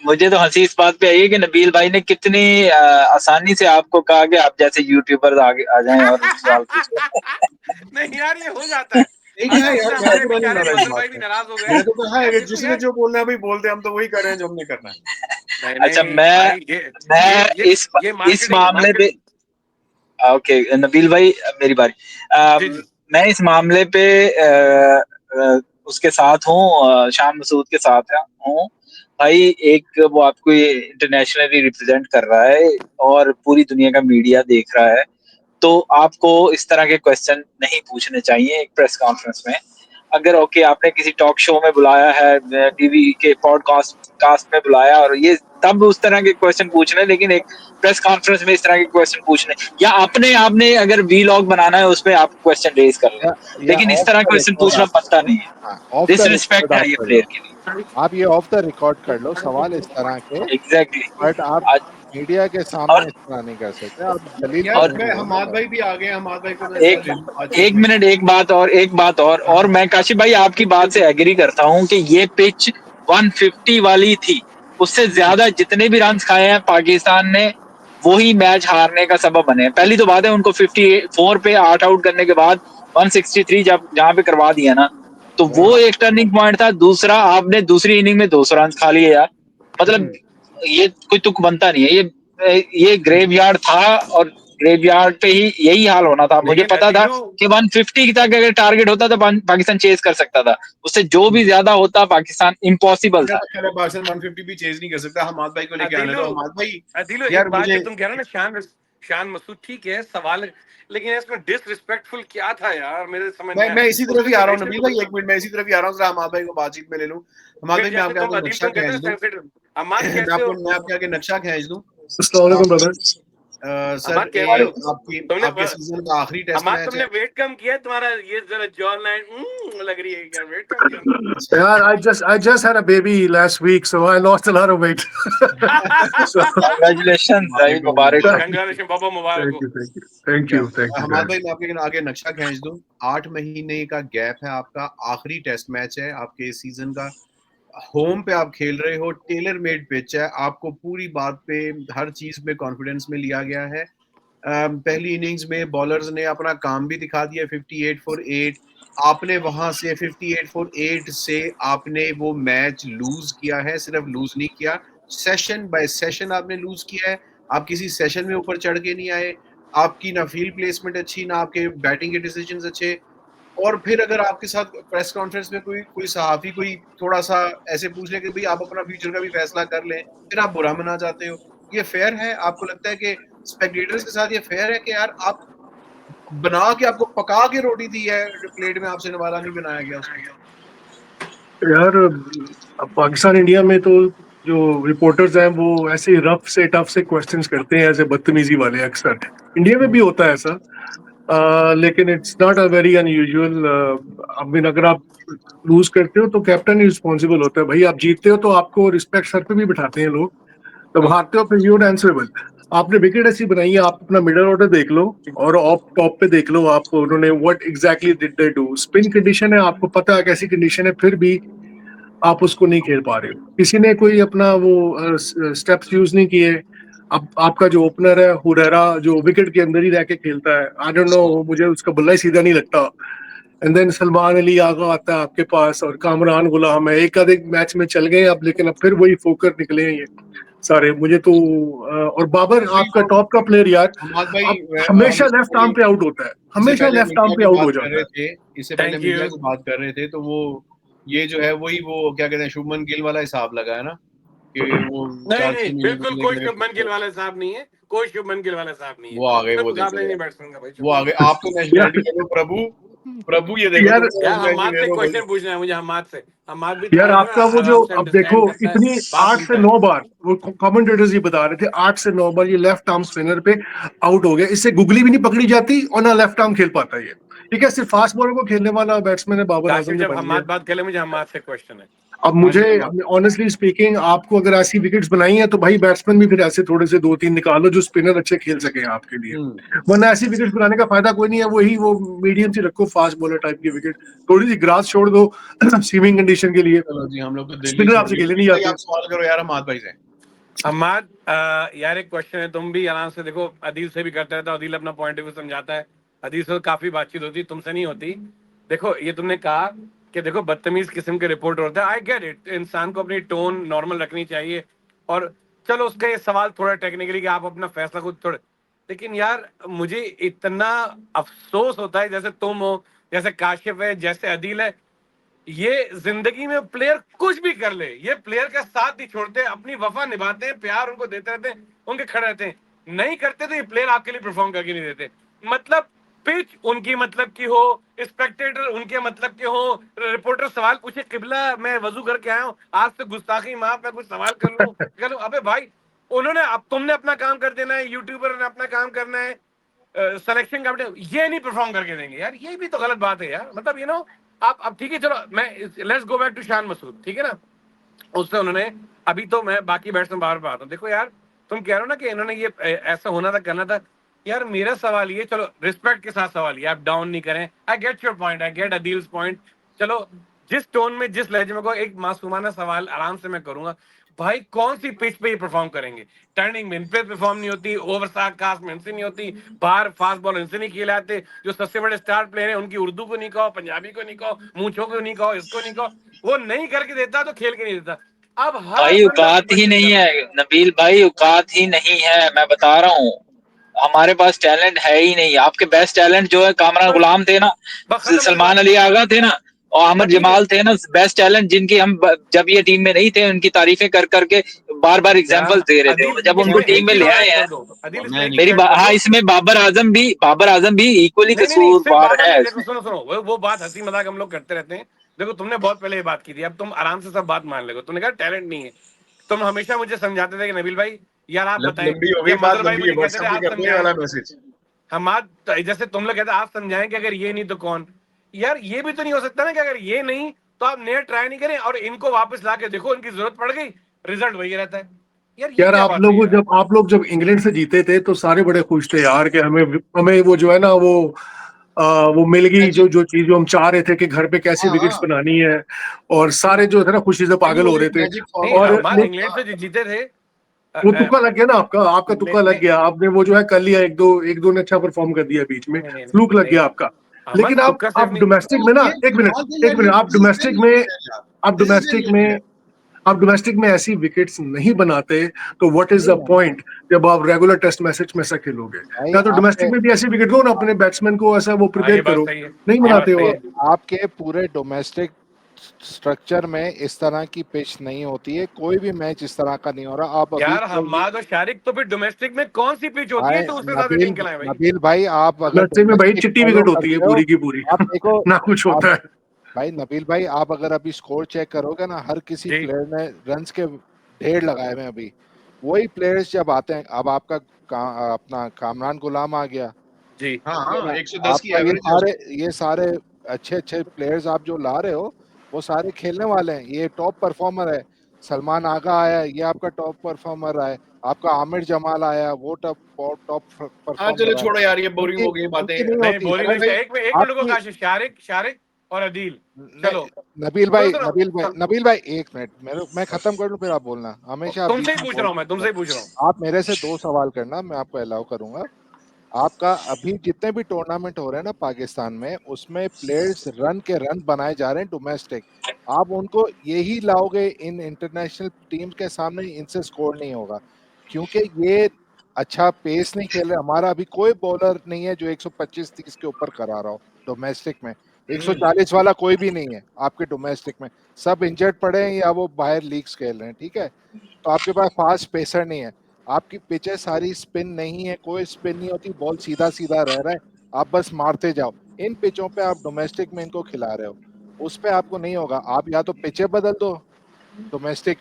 मुझे तो हंसी इस बात पे आई है कि नबील भाई ने कितनी आसानी से आपको कहा कि आप जैसे यूट्यूबर आगे आ जाएं और सवाल पूछें। नहीं यार, ये हो जाता है। नहीं है अच्छा, यार, उससे मैं हमारे बुरा नहीं बेचारे माना इस मजर बात भाई भी पे। नाराज हो गए। मैं तो कहा है यार कि देखो जिसने यार, जो बोलना है भाई बोल दे, हम तो वही कर रहे हैं जो हमने करना है। नहीं अच्छा, नहीं भाई, मैं ये इस मार्केटिंग है, मामले पे, मार्केटिंग। ओके नबील भाई, मेरी बारी। जी जी। मैं इस मामले पे उसके साथ हूँ, शान मसूद के साथ हूँ भाई। एक वो आपको इंटरनेशनली रिप्रेजेंट कर रहा है और पूरी दुनिया का मीडिया देख रहा है, तो आपको इस तरह के क्वेश्चन नहीं पूछने चाहिए एक प्रेस कॉन्फ्रेंस में। अगर ओके आपने किसी टॉक शो में बुलाया है, टीवी के पॉडकास्ट कास्ट में बुलाया, और ये तब उस तरह के क्वेश्चन पूछने, लेकिन एक प्रेस कॉन्फ्रेंस में इस तरह के क्वेश्चन पूछने, या अपने आपने अगर वीलॉग बनाना है उसमें आप क्वेश्चन रेज कर लें, या लेकिन इस ऑफ तरह द क्वेश्चन रिकॉर्ड पूछना आप कर बनता लो। नहीं है। हाँ, ऑफ द रिकॉर्ड डिसरिस्पेक्ट आप है ये कर प्लेयर लो। के लिए। आप ये ऑफ द रिकॉर्ड कर लो सवाल इस तरह के, एग्जैक्टली बट आप exactly. मीडिया के और सामने इस तरह नहीं कर सकते। आप दलील यार और करने मैं, के लिए ना हमाद बस। भाई भी आ गए, हमाद भाई को मैं एक ले लूं आज एक इसमें। मिनट, एक बात और मैं काशिफ भाई आपकी बात से एग्री करता हूं कि ये पिच 150 वाली थी। उससे ज्यादा जितने भी रन खाए हैं पाकिस्तान ने, वही मैच हारने का सबब बने हैं। पहली तो बात है, उनको 54 पे 8 आउट करने के बाद 163 जब जहां पे करवा दिया ना, तो वो एक टर्निंग पॉइंट था। दूसरा, आपने दूसरी इनिंग में 200 रन खा लिए यार, मतलब ये कोई तुक बनता नहीं है। ये ग्रेवयार्ड था, और ग्रेवयार्ड पे ही यही हाल होना था। मुझे लेकिन पता था अदीलू, कि 150 तक अगर टारगेट होता तो पाकिस्तान चेज कर सकता था, उससे जो भी ज्यादा होता पाकिस्तान इम्पॉसिबल मेरा था। तो ख्याल है पाकिस्तान 150 भी चेज नहीं कर सकता। हमाद भाई को लेके आने अदीलू, दो, हमाद भाई। अदीलू, यार एक बात मुझे जो तुम कह रहे हो ना, शान शान मसूद ठीक है सवाल, लेकिन इसमें डिसरिस्पेक्टफुल क्या था यार, मेरे समझ में मैं इसी तरफ ही आ रहा हूँ उसने नबील तो भाई, एक मिनट मैं इसी तरफ ही आ रहा हूँ, जरा हमाद भाई को बातचीत में ले लूँ। हमाद फिर भाई मैं जैसे आपके तुम आगे अदील नक्शा तुम कहते खींच हो दूँ सेंसिटिव, अम्माद मैं कैसे हो? आपके आगे नक्शा खींच दूँ। अस्सलाम वालेकुम ब्रदर। सर अम्माद कैसे हो? तुमने आपके सीजन का आखिरी टेस्ट अम्माद मैच तुमने है। वेट कम किया, तुम्हारा ये जरा जॉ लाइन लग रही है क्या, वेट कम किया? Yeah, I just had a baby last week, so I lost a lot of weight. So Congratulations भाई, मुबारक हो। कंग्रेचुलेशन बाबा, मुबारक हो। thank you हमाद भाई guys. मैं आपके आगे नक्शा खींच दूं, 8 महीने का गैप है, आपका आखिरी टेस्ट मैच है आपके सीजन का, होम पे आप खेल रहे हो, टेलर मेड पिच है, आपको पूरी बात पे हर चीज में कॉन्फिडेंस में लिया गया है। पहली इनिंग्स में बॉलर्स ने अपना काम भी दिखा दिया, 58 फॉर 8, आपने वहां से 58 फॉर 8 से आपने वो मैच लूज किया है, सिर्फ लूज नहीं किया, सेशन बाय सेशन आपने लूज किया है। आप किसी सेशन में ऊपर चढ़ के नहीं आए, आपकी ना फील्ड प्लेसमेंट अच्छी, ना आपके बैटिंग के डिसीजंस अच्छे, और फिर अगर आपके साथ प्रेस कॉन्फ्रेंस में कोई सहाफी कोई थोड़ा सा ऐसे पूछ ले कि भाई आप अपना फ्यूचर का भी फैसला कर लें, फिर आप बुरा मना जाते हो, ये फेयर है? आपको लगता है कि स्पेक्टेटर्स के साथ ये फेयर है कि यार आप बना के, आपको पका के रोटी दी है प्लेट में, आपसे नवाला नहीं बनाया गया उसको? यार अब पाकिस्तान इंडिया में तो जो रिपोर्टर्स हैं वो ऐसे रफ से टफ से क्वेश्चंस करते हैं, ऐसे बदतमीजी वाले अक्सर। इंडिया में भी होता है ऐसा, लेकिन it's not a very unusual. I mean अगर आप लूज करते हो तो कैप्टन ही रिस्पॉन्सिबल होता है भाई, आप जीतते हो तो आपको रिस्पेक्ट सर पे भी बिठाते हैं लोग, तब हारते हो फिर यूर आंसरेबल। आपने विकेट ऐसी बनाई है, आप अपना मिडल ऑर्डर देख लो और ऑफ टॉप पे देख लो, आप उन्होंने what exactly did they do. Spin condition है, आपको पता है कैसी कंडीशन है, फिर भी आप उसको नहीं खेल पा रहे हो। किसी ने कोई अपना वो स्टेप्स यूज नहीं किए। अब आपका जो ओपनर है हुरैरा, जो विकेट के अंदर ही रह के खेलता है, आई डोंट नो, मुझे उसका बल्ला ही सीधा नहीं लगता। एंड देन सलमान अली आगा आता है आपके पास, और कामरान गुलाम है, एक आधे मैच में चल गए अब, लेकिन अब फिर वही फोकर निकले हैं ये सारे। मुझे तो और बाबर आपका टॉप का प्लेयर यार, हमाद भाई अब हमेशा लेफ्ट आर्म पे आउट होता है, हमेशा लेफ्ट आर्म पे आउट हो जाता है। इससे पहले Thank मीडिया you. की बात कर रहे थे, तो वो ये जो है वही वो क्या कहते हैं शुभमन गिल वाला हिसाब लगा है ना, कि वो नहीं 4-6 नहीं, महीने बिल्कुल कोई शुभमन गिल वाला साहब नहीं है, कोई शुभमन गिल वाला साहब नहीं है, वो आ गए, कोई वो मुकाबला ही देखो नहीं बैट्समैन का भाई। वो आ गए। आप तो नेशनलिटी देखो, प्रभु प्रभु ये देखो, यार तुम तो यार हमाद नेशनलिटी से देखो भाई। क्वेश्चन पूछना है मुझे, हमाद से। हमाद भी यार थोड़ा आपका वो जो, आराम से अब देखो अंडरस्टैंड करता है, इतनी बात 8 सुनता से है। 9 बार वो कमेंटेटर्स ये बता रहे थे, 8 से 9 बार ये लेफ्ट आर्म स्पिनर पे आउट हो गया, इससे गुगली भी नहीं पकड़ी जाती और ना लेफ्ट आर्म खेल पाता ये। ठीक है, सिर्फ फास्ट बॉलर को खेलने वाला बैट्समैन है बाबर आजम काशिफ ने जब बनी है। हमाद बात कर ले, मुझे हमाद से क्वेश्चन है। अब मुझे ऑनेस्टली स्पीकिंग, आपको अगर ऐसी विकेट्स बनाई है तो भाई बैट्समैन भी फिर ऐसे थोड़े से 2-3 निकालो जो स्पिनर अच्छे खेल सके आपके लिए, वरना ऐसी विकेट्स बनाने का फायदा कोई नहीं है। वही वो मीडियम से रखो, फास्ट बॉलर टाइप की विकेट, थोड़ी सी ग्रास छोड़ दो स्विमिंग कंडीशन के लिए। चलो जी, हम लोग तो दिल्ली स्पिनर छोड़ आपसे दिए। खेले नहीं भाई जाते। आप सवाल करो यार हमाद भाई से। हमाद यार एक क्वेश्चन है, तुम भी आराम से देखो, अदील से भी करता रहता, अदील अपना पॉइंट ऑफ व्यू समझाता है, अदील से काफी बातचीत होती, तुमसे नहीं होती। देखो ये तुमने कहा कि देखो बदतमीज किस्म के रिपोर्टर होता है, आई गेट इट, इंसान को अपनी टोन नॉर्मल रखनी चाहिए, और चलो उसका ये सवाल थोड़ा टेक्निकली कि आप अपना फैसला खुद थोड़े, लेकिन यार मुझे इतना अफसोस होता है, जैसे तुम हो, जैसे काशिफ है, जैसे अदील है, ये जिंदगी में प्लेयर कुछ भी कर ले, ये प्लेयर का साथ नहीं छोड़ते, अपनी वफा निभाते हैं, प्यार उनको देते रहते हैं, उनके खड़े रहते हैं, नहीं करते तो ये प्लेयर आपके लिए परफॉर्म करके नहीं देते। मतलब पिच उनकी मतलब की हो, स्पेक्टेटर उनके मतलब के हो, रिपोर्टर सवाल पूछे, किबला मैं वजू करके आया हूँ, आज से गुस्ताखी माफ, मैं कुछ सवाल कर लूं, अबे भाई उन्होंने, अब तुमने अपना काम कर देना है, यूट्यूबर ने अपना काम करना है, सिलेक्शन कमेटी ये नहीं परफॉर्म करके देंगे यार, ये भी तो गलत बात है यार। मतलब यू नो, आप अब ठीक है, चलो मैं let's go back to Shan Masood, ठीक है ना, उससे उन्होंने, अभी तो मैं बाकी बैट्समैन बाहर पर आता हूँ, देखो यार तुम कह रहे हो ना कि इन्होंने ये ऐसा होना था, करना था, यार मेरा सवाल ये, चलो रिस्पेक्ट के साथ सवाल ये, आप डाउन नहीं करें, I get your point, I get Adeel's point, चलो जिस टोन में जिस लहजे में को एक मासूमाना सवाल आराम से मैं करूंगा, भाई कौन सी पिच पे ये परफॉर्म करेंगे, टर्निंग में इन पे परफॉर्म नहीं होती, ओवर कास्ट में इनसे नहीं होती, बाहर फास्ट बॉल इनसे नहीं खिलाते, जो सबसे बड़े स्टार प्लेयर हैं उनकी उर्दू को नहीं कहो, पंजाबी को नहीं कहो, मूंछों को नहीं कहो, इसको नहीं कहो, वो नहीं करके देता तो खेल के नहीं देता। अब हर भाई औकात ही नहीं है नबील भाई, औकात ही नहीं है, मैं बता रहा हूँ, हमारे पास टैलेंट है ही नहीं। आपके बेस्ट टैलेंट जो है कामरान गुलाम थे ना, सलमान अली आगा थे ना, और अहमद जमाल थे ना बेस्ट टैलेंट, जिनकी हम जब ये टीम में नहीं थे उनकी तारीफें कर करके बार बार एग्जाम्पल दे रहे थे, जब उनको टीम में ले आए हैं। मेरी हाँ, इसमें बाबर आजम भी इक्वली कसूरवार है। सुनो वो बात हंसी मजाक हम लोग करते रहते हैं। देखो तुमने बहुत पहले ये बात की थी, अब तुम आराम से सब बात मान लेगो। तुमने कहा टैलेंट नहीं है, तुम हमेशा मुझे समझाते थे कि नबील भाई यार आप बताएं, लंबी हो गई बात, लंबी है, कहते थे WhatsApp आप पे करते हैं वाला मैसेज। हम जैसे तुम लोग कहते आप समझाएं कि अगर ये नहीं तो कौन। यार ये भी तो नहीं हो सकता ना कि अगर ये नहीं तो आप नया ट्राई नहीं करें और इनको वापस ला के देखो, इनकी जरूरत पड़ गई, रिजल्ट वही रहता है। यार आप लोग जब इंग्लैंड से जीते थे तो सारे बड़े खुश थे यार कि हमें वो जो है ना वो मिल गई जो चीज जो हम चाह रहे थे कि घर पे कैसे विकेट्स बनानी है, और सारे जो थे ना खुशी से पागल हो रहे थे। और इंग्लैंड से जीते थे, वो तुक्का लग गया ना, आपका तुक्का लग गया। आपने वो जो है कर लिया, एक दो ने अच्छा परफॉर्म कर दिया बीच में, फ्लूक लग गया आपका। लेकिन आप डोमेस्टिक में ना, एक मिनट आप डोमेस्टिक में ऐसी विकेट्स नहीं बनाते तो व्हाट इज द पॉइंट जब आप रेगुलर टेस्ट मैच में ऐसा खेलोगे। या तो डोमेस्टिक में भी ऐसी विकेट दो ना, अपने बैट्समैन को ऐसा वो प्रिपेयर करो, नहीं बनाते हो आपके पूरे डोमेस्टिक स्ट्रक्चर में इस तरह की पिच नहीं होती है, कोई भी मैच इस तरह का नहीं हो रहा। आप यार हमाद और शारिक तो फिर डोमेस्टिक में कौन सी पिच होती है तो उससे ज्यादा नहीं खिलाए भाई। नबील भाई आप अगर डोमेस्टिक में भाई चिट्टी विकेट होती है पूरी की पूरी, आप देखो ना कुछ होता है भाई। नबील भाई आप अगर अभी स्कोर चेक करोगे ना, हर किसी प्लेयर ने रन्स के ढेर लगाए हुए अभी। वही प्लेयर्स जब आते हैं, अब आपका अपना कामरान गुलाम आ गया जी, हाँ 110 की एवरेज। ये सारे अच्छे प्लेयर्स आप जो ला रहे हो वो सारे खेलने वाले हैं। ये टॉप परफॉर्मर है। सलमान आगा आया, ये आपका टॉप परफॉर्मर है। आपका आमिर जमाल आया, वो टॉप परफॉर्मर। चलो छोड़ो यार, ये बोरिंग हो गई बातें। नहीं बोरिंग नहीं, एक मिनट शारिक और अदील। चलो नबील भाई एक मिनट मैं खत्म कर लूं फिर आप बोलना। हमेशा तुमसे ही पूछ रहा हूं, मैं तुमसे ही पूछ रहा हूं। आप मेरे से 2 सवाल करना, मैं आपको अलाउ करूंगा। आपका अभी जितने भी टूर्नामेंट हो रहे हैं ना पाकिस्तान में, उसमें प्लेयर्स रन के रन बनाए जा रहे हैं डोमेस्टिक। आप उनको यही लाओगे इन इंटरनेशनल टीम के सामने, इनसे स्कोर नहीं होगा क्योंकि ये अच्छा पेस नहीं खेल रहे। हमारा अभी कोई बॉलर नहीं है जो 125-30 के ऊपर करा रहा हो डोमेस्टिक में। 140 वाला कोई भी नहीं है आपके डोमेस्टिक में। सब इंजर्ड पड़े हैं या वो बाहर लीग्स खेल रहे हैं, ठीक है। तो आपके पास फास्ट पेसर नहीं है। आपकी पिचें सारी स्पिन नहीं है, कोई स्पिन नहीं होती, बॉल सीधा सीधा रह रहा है, आप बस मारते जाओ। इन पिचों पे आप डोमेस्टिक में इनको खिला रहे हो, उस पे आपको नहीं होगा। आप या तो पिचें बदल दो डोमेस्टिक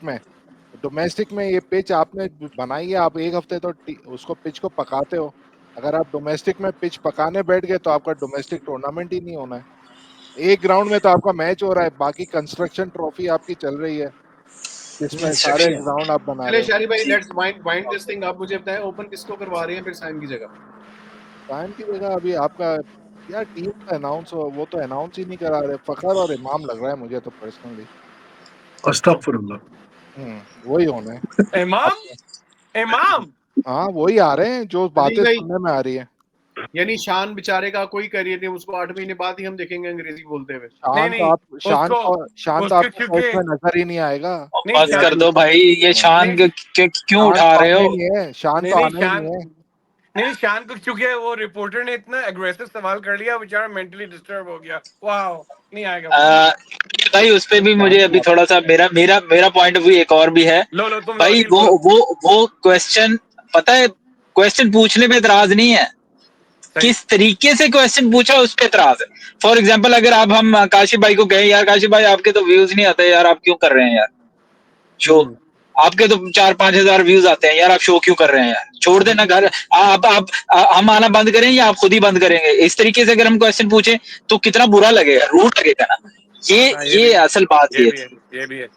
में ये पिच आपने बनाई है, आप एक हफ्ते तो उसको पिच को पकाते हो। अगर आप डोमेस्टिक में पिच पकाने बैठ गए तो आपका डोमेस्टिक टूर्नामेंट ही नहीं होना है। एक ग्राउंड में तो आपका मैच हो रहा है, बाकी कंस्ट्रक्शन ट्रॉफी आपकी चल रही है जिसमें सारे ग्राउंड आप बना रहे हो। शारी भाई लेट्स वाइंड दिस थिंग। आप मुझे बताएं ओपन किसको करवा रहे हैं फिर साइम की जगह? साइम की जगह अभी आपका यार टीम का अनाउंस हो, वो तो अनाउंस ही नहीं करा रहे। फखर और इमाम लग रहा है मुझे तो पर्सनली। अस्तगफुरुल्लाह, वही होना है। इमाम हाँ वही आ रहे हैं जो बातें सुनने में आ रही है। यानी शान बेचारे का कोई करियर नहीं, उसको 8 महीने बाद ही हम देखेंगे अंग्रेजी बोलते हुए। शान तो आपको नजर ही नहीं आएगा। बस कर दो भाई, ये शान क्यों उठा रहे हो? शान तो आना ही नहीं है। नहीं शान को क्योंकि वो रिपोर्टर ने इतना एग्रेसिव सवाल कर लिया, बेचारा मेंटली डिस्टर्ब हो गया। वाह, नहीं आएगा भाई। उस पे भी मुझे अभी थोड़ा सा मेरा पॉइंट ऑफ व्यू एक और भी है। भाई वो क्वेश्चन पता है, क्वेश्चन पूछने पे एतराज नहीं है, किस तरीके से क्वेश्चन पूछा उस पे एतराज है। फॉर एग्जाम्पल अगर हम काशिफ भाई को कहें यार काशिफ भाई आपके तो व्यूज नहीं आते यार, आप क्यों कर रहे हैं यार शो? आपके तो 4-5 हजार व्यूज आते हैं यार, आप शो क्यों कर रहे हैं यार? छोड़ देना घर, आप हम आना बंद करें या आप खुद ही बंद करेंगे? इस तरीके से अगर हम क्वेश्चन पूछे तो कितना बुरा लगेगा, रूट लगेगा ना। ये असल बात ये भी है।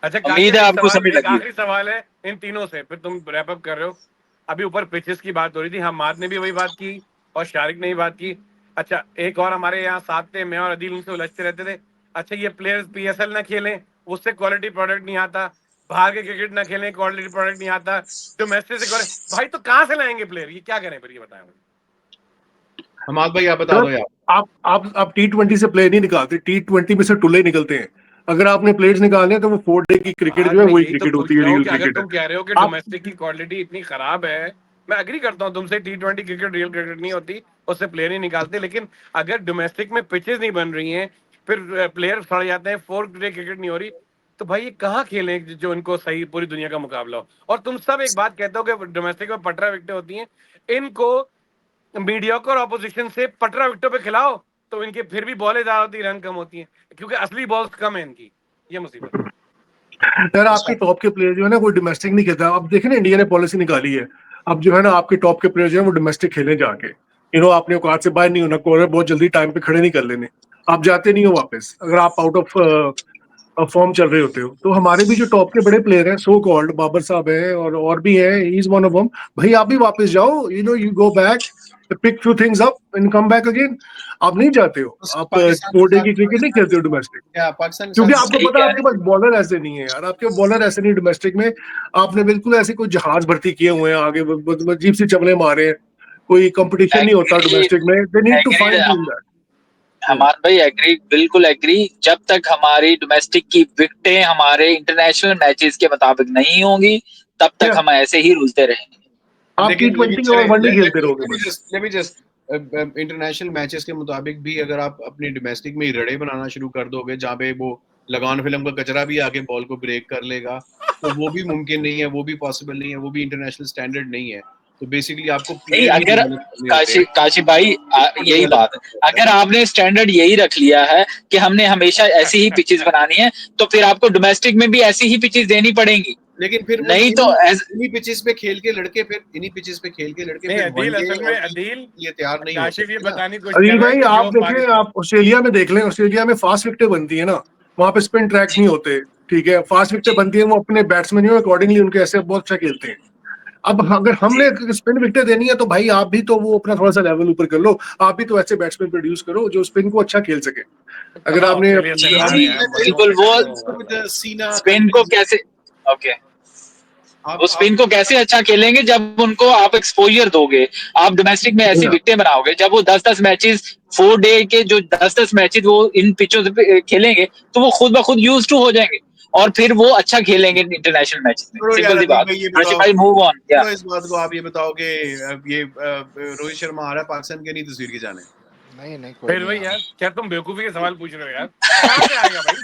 अच्छा उम्मीद है आपको समझ लगी। आखिरी सवाल है इन तीनों से, फिर तुम रैप अप कर रहे हो। अभी ऊपर पिचेस की बात हो रही थी, हमाद ने भी वही बात की और शारिक ने भी बात की। अच्छा एक और हमारे यहाँ साथ थे, मैं और अदील, उनसे उलझते रहते थे। अच्छा ये प्लेयर्स PSL ना खेलें उससे क्वालिटी प्रोडक्ट नहीं आता, बाहर के क्रिकेट ना खेलें क्वालिटी प्रोडक्ट नहीं आता, डोमेस्टिक से भाई तो कहाँ से लाएंगे प्लेयर? ये क्या करें फिर, ये बताएं हमाद भाई, आप बता दो यार। आप T20 से प्लेयर नहीं निकालते, T20 में से टुल्ले निकलते हैं। अगर आपने प्लेयर्स निकालने हैं तो वो 4 डे की क्रिकेट जो है वही क्रिकेट होती है, रियल क्रिकेट। अगर तुम कह रहे हो कि डोमेस्टिक की क्वालिटी इतनी खराब है, मैं एग्री करता हूँ तुमसे, T20 क्रिकेट रियल क्रिकेट नहीं होती, उससे प्लेयर ही निकालते। लेकिन अगर डोमेस्टिक में पिचेस नहीं बन रही हैं, फिर प्लेयर सड़ जाते हैं, 4 डे क्रिकेट नहीं हो रही। तो भाई ये कहाँ खेलें जो इनको सही पूरी दुनिया का मुकाबला हो। और तुम सब एक बात कहते हो कि डोमेस्टिक में पटरा विकेटें होती हैं, इनको मीडियोकर ऑपोजिशन से पटरा विकेटों पे खिलाओ तो इनके फिर भी बॉलें ज्यादा होती, रन कम होती हैं, क्योंकि असली बॉल्स कम है इनकी। ये मुसीबत है। यार आपके टॉप के प्लेयर जो है ना कोई डोमेस्टिक नहीं खेलता। अब देखे ना इंडिया ने पॉलिसी निकाली है, अब जो है ना आपके टॉप के प्लेयर जो है वो डोमेस्टिक खेले जाके। आपने औकात से बाहर नहीं होना, कॉर्नर बहुत जल्दी टाइम पे खड़े नहीं कर लेने, आप जाते नहीं हो वापस अगर आप आउट ऑफ फॉर्म चल रहे होते हो। तो हमारे भी जो टॉप के बड़े प्लेयर हैं, सो कॉल्ड बाबर साहब है और भी हैं, he is one of them. भाई आप भी वापस जाओ, you go back, pick few things up and come back again. आप नहीं जाते हो, आप पाकिस्तान 4 के डे साथ की क्रिकेट नहीं खेलते हो डोमेस्टिक, क्या पाकिस्तान के क्योंकि साथ आपको सही पता है कह आपके रहे पास बॉलर ऐसे नहीं है यार, आपके बॉलर ऐसे नहीं डोमेस्टिक में। आपने बिल्कुल ऐसे कोई जहाज भर्ती किए हुए हैं आगे, अजीब सी चमले मारे हैं, कोई कंपटीशन नहीं होता एग्री, डोमेस्टिक में। They need to agreed find team that. हमार भाई, एग्री, बिल्कुल एग्री। जब तक हमारी डोमेस्टिक की विकेटें हमारे इंटरनेशनल मैचेस के मुताबिक नहीं होंगी, तब तक हम ऐसे ही रुलते रहेंगे। आप लेकिन T20 और वनडे खेलते रहोगे बस। इंटरनेशनल मैचेस के मुताबिक भी अगर आप अपनी डोमेस्टिक में ही रड़े बनाना शुरू कर दोगे जहाँ पे वो लगान फिल्म का कचरा भी आके बॉल को ब्रेक कर लेगा, तो वो भी मुमकिन नहीं है, वो भी पॉसिबल नहीं है, वो भी इंटरनेशनल स्टैंडर्ड नहीं है। तो बेसिकली आपको नहीं, प्लेयर ही अगर develop करने होते हैं। काशी भाई, यही बात है। अगर आपने स्टैंडर्ड यही रख लिया है कि हमने हमेशा ऐसी ही पिचेस बनानी है, तो फिर आपको डोमेस्टिक में भी ऐसी ही पिचेस देनी पड़ेंगी। लेकिन फिर वो नहीं तो इन्हीं पिचेस पे खेल के लड़के फिर नहीं, अदील असल में अदील ये तैयार नहीं हो काशिफ ये सकते ना। बताने की कोशिश अनिल कर रहा है भाई कि आप जो देखें, आप ऑस्ट्रेलिया में देख लें, ऑस्ट्रेलिया में फास्ट विकेटें बनती है ना, वहां पे स्पिन ट्रैक नहीं होते, ठीक है, फास्ट विकेटें बनती है, वो अपने बैट्समैन अकॉर्डिंगली उनके ऐसे बहुत अच्छा खेलते हैं। अब अगर हमने स्पिन विकेटें देनी है तो भाई आप भी तो वो अपना थोड़ा सा लेवल ऊपर कर लो, आप भी तो ऐसे बैट्समैन प्रोड्यूस करो जो स्पिन को अच्छा खेल सके। अगर कहाँ आपने ऑस्ट्रेलिया से कहाँ है जी, यार, बिल्कुल। वो स्पिन को कैसे, ओके, वो स्पिन को कैसे अच्छा खेलेंगे जब उनको आप एक्सपोजर दोगे। आप डोमेस्टिक में ऐसी विकेटें बनाओगे, जब वो 10-10 मैचेस 4 डे के जो 10-10 मैचेस वो इन पिचों पे खेलेंगे, तो वो खुद ब खुद यूज टू हो जाएंगे और फिर वो अच्छा खेलेंगे इंटरनेशनल मैचेस में। छोड़ो यार सिंपल सी अदिल बात। भाई, ये काशी बताओ, भाई, मूव ऑन। क्या छोड़ो इस बात को, आप ये बताओ कि ये रोहित शर्मा आ रहा है पाकिस्तान के नहीं तस्वीर के जाने? नहीं कोई फिर नहीं भाई आ यार, क्या तुम बेवकूफी के सवाल पूछ रहे हो यार? कहाँ से आएगा भाई?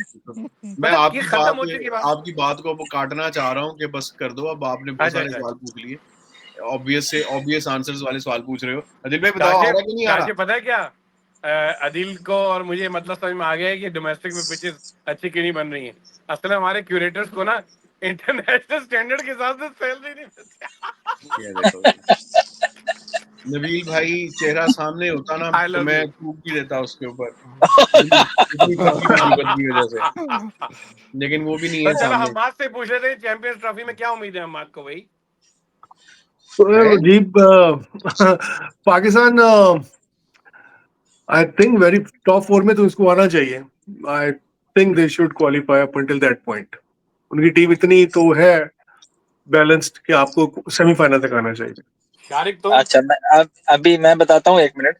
मैं मतलब ये खत्म हो चुकी बात। आपकी बात को वो काटना चाह रहा हूँ कि बस कर दो, अब आपने बहुत अच्छा सारे अच्छा, सवाल पूछ लिए, ऑब्वियस आंसर्स वाले सवाल पूछ रहे हो। अदिल भाई बताओ, आ काशिफ रहा है कि नहीं आ रहा? काशिफ पता है क्या, अदिल को और मुझे मतलब समझ में आ गया है कि डोमेस्टिक में पिचेस अच्छी क्यों नहीं बन रही हैं। असल में हमारे क्यूरेटर्स को ना इंटरनेशनल स्टैंडर्ड के हिसाब से सैलरी नहीं मिलती। ये देखो, नबील भाई चेहरा सामने होता ना आई तो लव मैं यू। थूक भी देता उसके ऊपर, इतनी खुशी मोहब्बत की वजह से, लेकिन वो भी नहीं तो है चलो सामने। हमाद से पूछ लेते हैं, चैंपियंस ट्रॉफी में क्या उम्मीद है हमाद को भाई? है जी Pakistan I think very top 4 में तो उसको आना चाहिए। I think they should qualify up until that point. उनकी टीम इतनी तो है बैलेंस्ड कि आपको सेमीफाइनल तक आना चाहिए। शारिक तुम? अच्छा, अभी मैं बताता हूँ, 1 मिनट।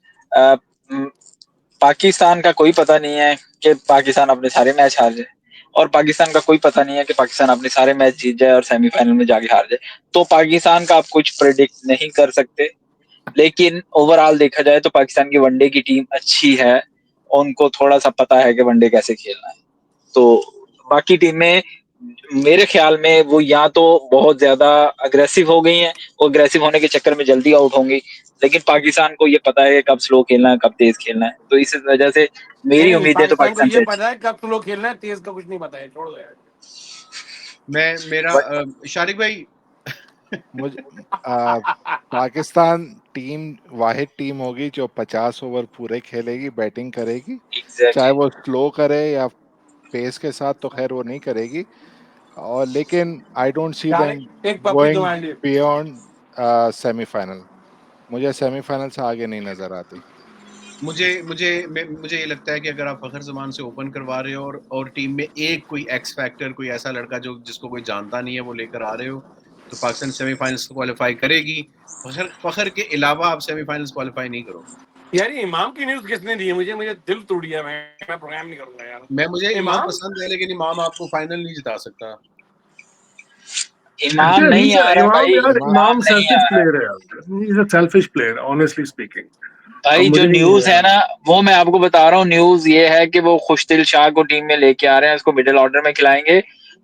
पाकिस्तान का कोई पता नहीं है कि पाकिस्तान अपने सारे मैच हार जाए, और पाकिस्तान का कोई पता नहीं है कि पाकिस्तान अपने सारे मैच जीत जाए और सेमीफाइनल में जाके हार जाए। तो पाकिस्तान का आप कुछ प्रेडिक्ट नहीं कर सकते, लेकिन ओवरऑल देखा जाए तो पाकिस्तान की वनडे की टीम अच्छी है, उनको थोड़ा सा पता है कि वनडे कैसे खेलना है। तो बाकी टीमें मेरे ख्याल में वो या तो बहुत ज्यादा अग्रेसिव हो गई हैं, वो अग्रेसिव होने के चक्कर में जल्दी आउट होंगी, लेकिन पाकिस्तान को ये पता है कब स्लो खेलना है कब तेज खेलना है। तो इस वजह से मेरी नहीं, उम्मीदें तो पाकिस्तान को पाकिस्तान ये से पता है कब स्लो खेलना है, तेज का कुछ नहीं पता है, छोड़ दो यार। मेरा शारिक भाई मुझे पाकिस्तान टीम वाहिद टीम होगी जो 50 ओवर पूरे खेलेगी, बैटिंग करेगी, चाहे एग्जैक्टली। वो स्लो करे या पेस के साथ, तो खैर वो नहीं करेगी। और लेकिन I don't see them Shariq एक पप्पी दो गोइंग एंडी। Beyond semifinal. मुझे सेमीफाइनल से आगे नहीं नजर आती। मुझे ये लगता है कि अगर आप फखर जमान से ओपन करवा रहे हो और टीम में एक कोई एक्स फैक्टर, कोई ऐसा लड़का जो जिसको कोई जानता नहीं है वो लेकर आ रहे हो, तो पाकिस्तान सेमीफाइनल्स क्वालिफाई करेगी। फखर के अलावा आप सेमीफाइनल्स क्वालिफाई नहीं करोगे। यार ये इमाम की न्यूज किसने दी है? मुझे दिल टूट गया। मैं प्रोग्राम नहीं करूंगा यार। मुझे इमाम इमाम पसंद है, लेकिन इमाम आपको फाइनल नहीं जिता सकता। इमाम नहीं आ रहा भाई, यार इमाम इमाम नहीं आ सेल्फिश रहा प्लेयर है यार, he is a selfish player honestly speaking. भाई। जो न्यूज है ना वो मैं आपको बता रहा हूँ, न्यूज ये है कि वो खुशदिल शाह को टीम में लेके आ रहे हैं, उसको मिडिल ऑर्डर में खिलाएंगे।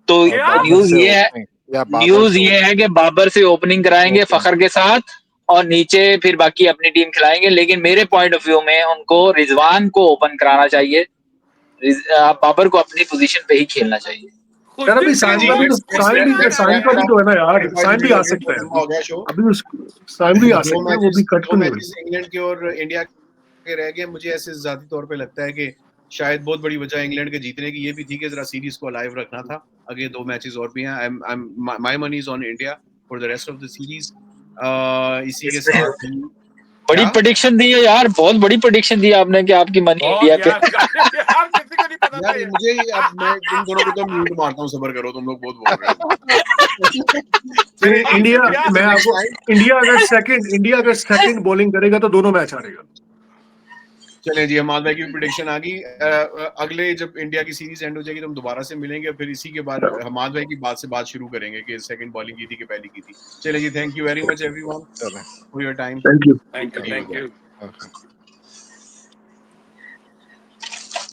तो और बाबर न्यूज से ये है, ओपनिंग या बाबर न्यूज से ये है कि बाबर से ओपनिंग कराएंगे ओपनिंग फखर के साथ, और नीचे फिर बाकी अपनी टीम खिलाएंगे। लेकिन मेरे पॉइंट ऑफ व्यू में उनको रिजवान को ओपन कराना चाहिए, बाबर को अपनी पोजीशन पे ही खेलना चाहिए। यार अभी साइम का भी तो है ना यार, साइम भी आ सकता है हो गया शो। अभी, साइम भी आ सकता है, वो भी कट दो तो नहीं मैचेस हुई। इंग्लैंड के और इंडिया के रह गए। मुझे ऐसे जाती तौर पे लगता है कि शायद बहुत बड़ी वजह इंग्लैंड के जीतने की ये भी थी कि जरा सीरीज को अलाइव रखना था। आगे 2 मैचेस और भी हैं। My money is on India for the rest of the series. इसी के साथ ही बड़ी प्रेडिक्शन दी है यार, बहुत बड़ी प्रेडिक्शन दी आपने कि आपकी मनी इंडिया पे। यार किसी को नहीं पता था यार ये। मुझे अब मैं तुम दोनों को तो म्यूट मारता हूँ, सबर करो, तुम लोग बहुत बोल रहे हो। इंडिया अगर सेकंड बॉलिंग करेगा तो दोनों मैच हारेगा। चले जी, हमाद भाई की प्रेडिक्शन आ गई। अगले जब इंडिया की सीरीज एंड हो जाएगी तो हम दोबारा से मिलेंगे, फिर इसी के बाद हमाद भाई की बात शुरू करेंगे कि सेकंड बॉलिंग की थी कि पहली की थी। चले जी, thank you very much everyone for your time. Thank you. Thank you. Okay.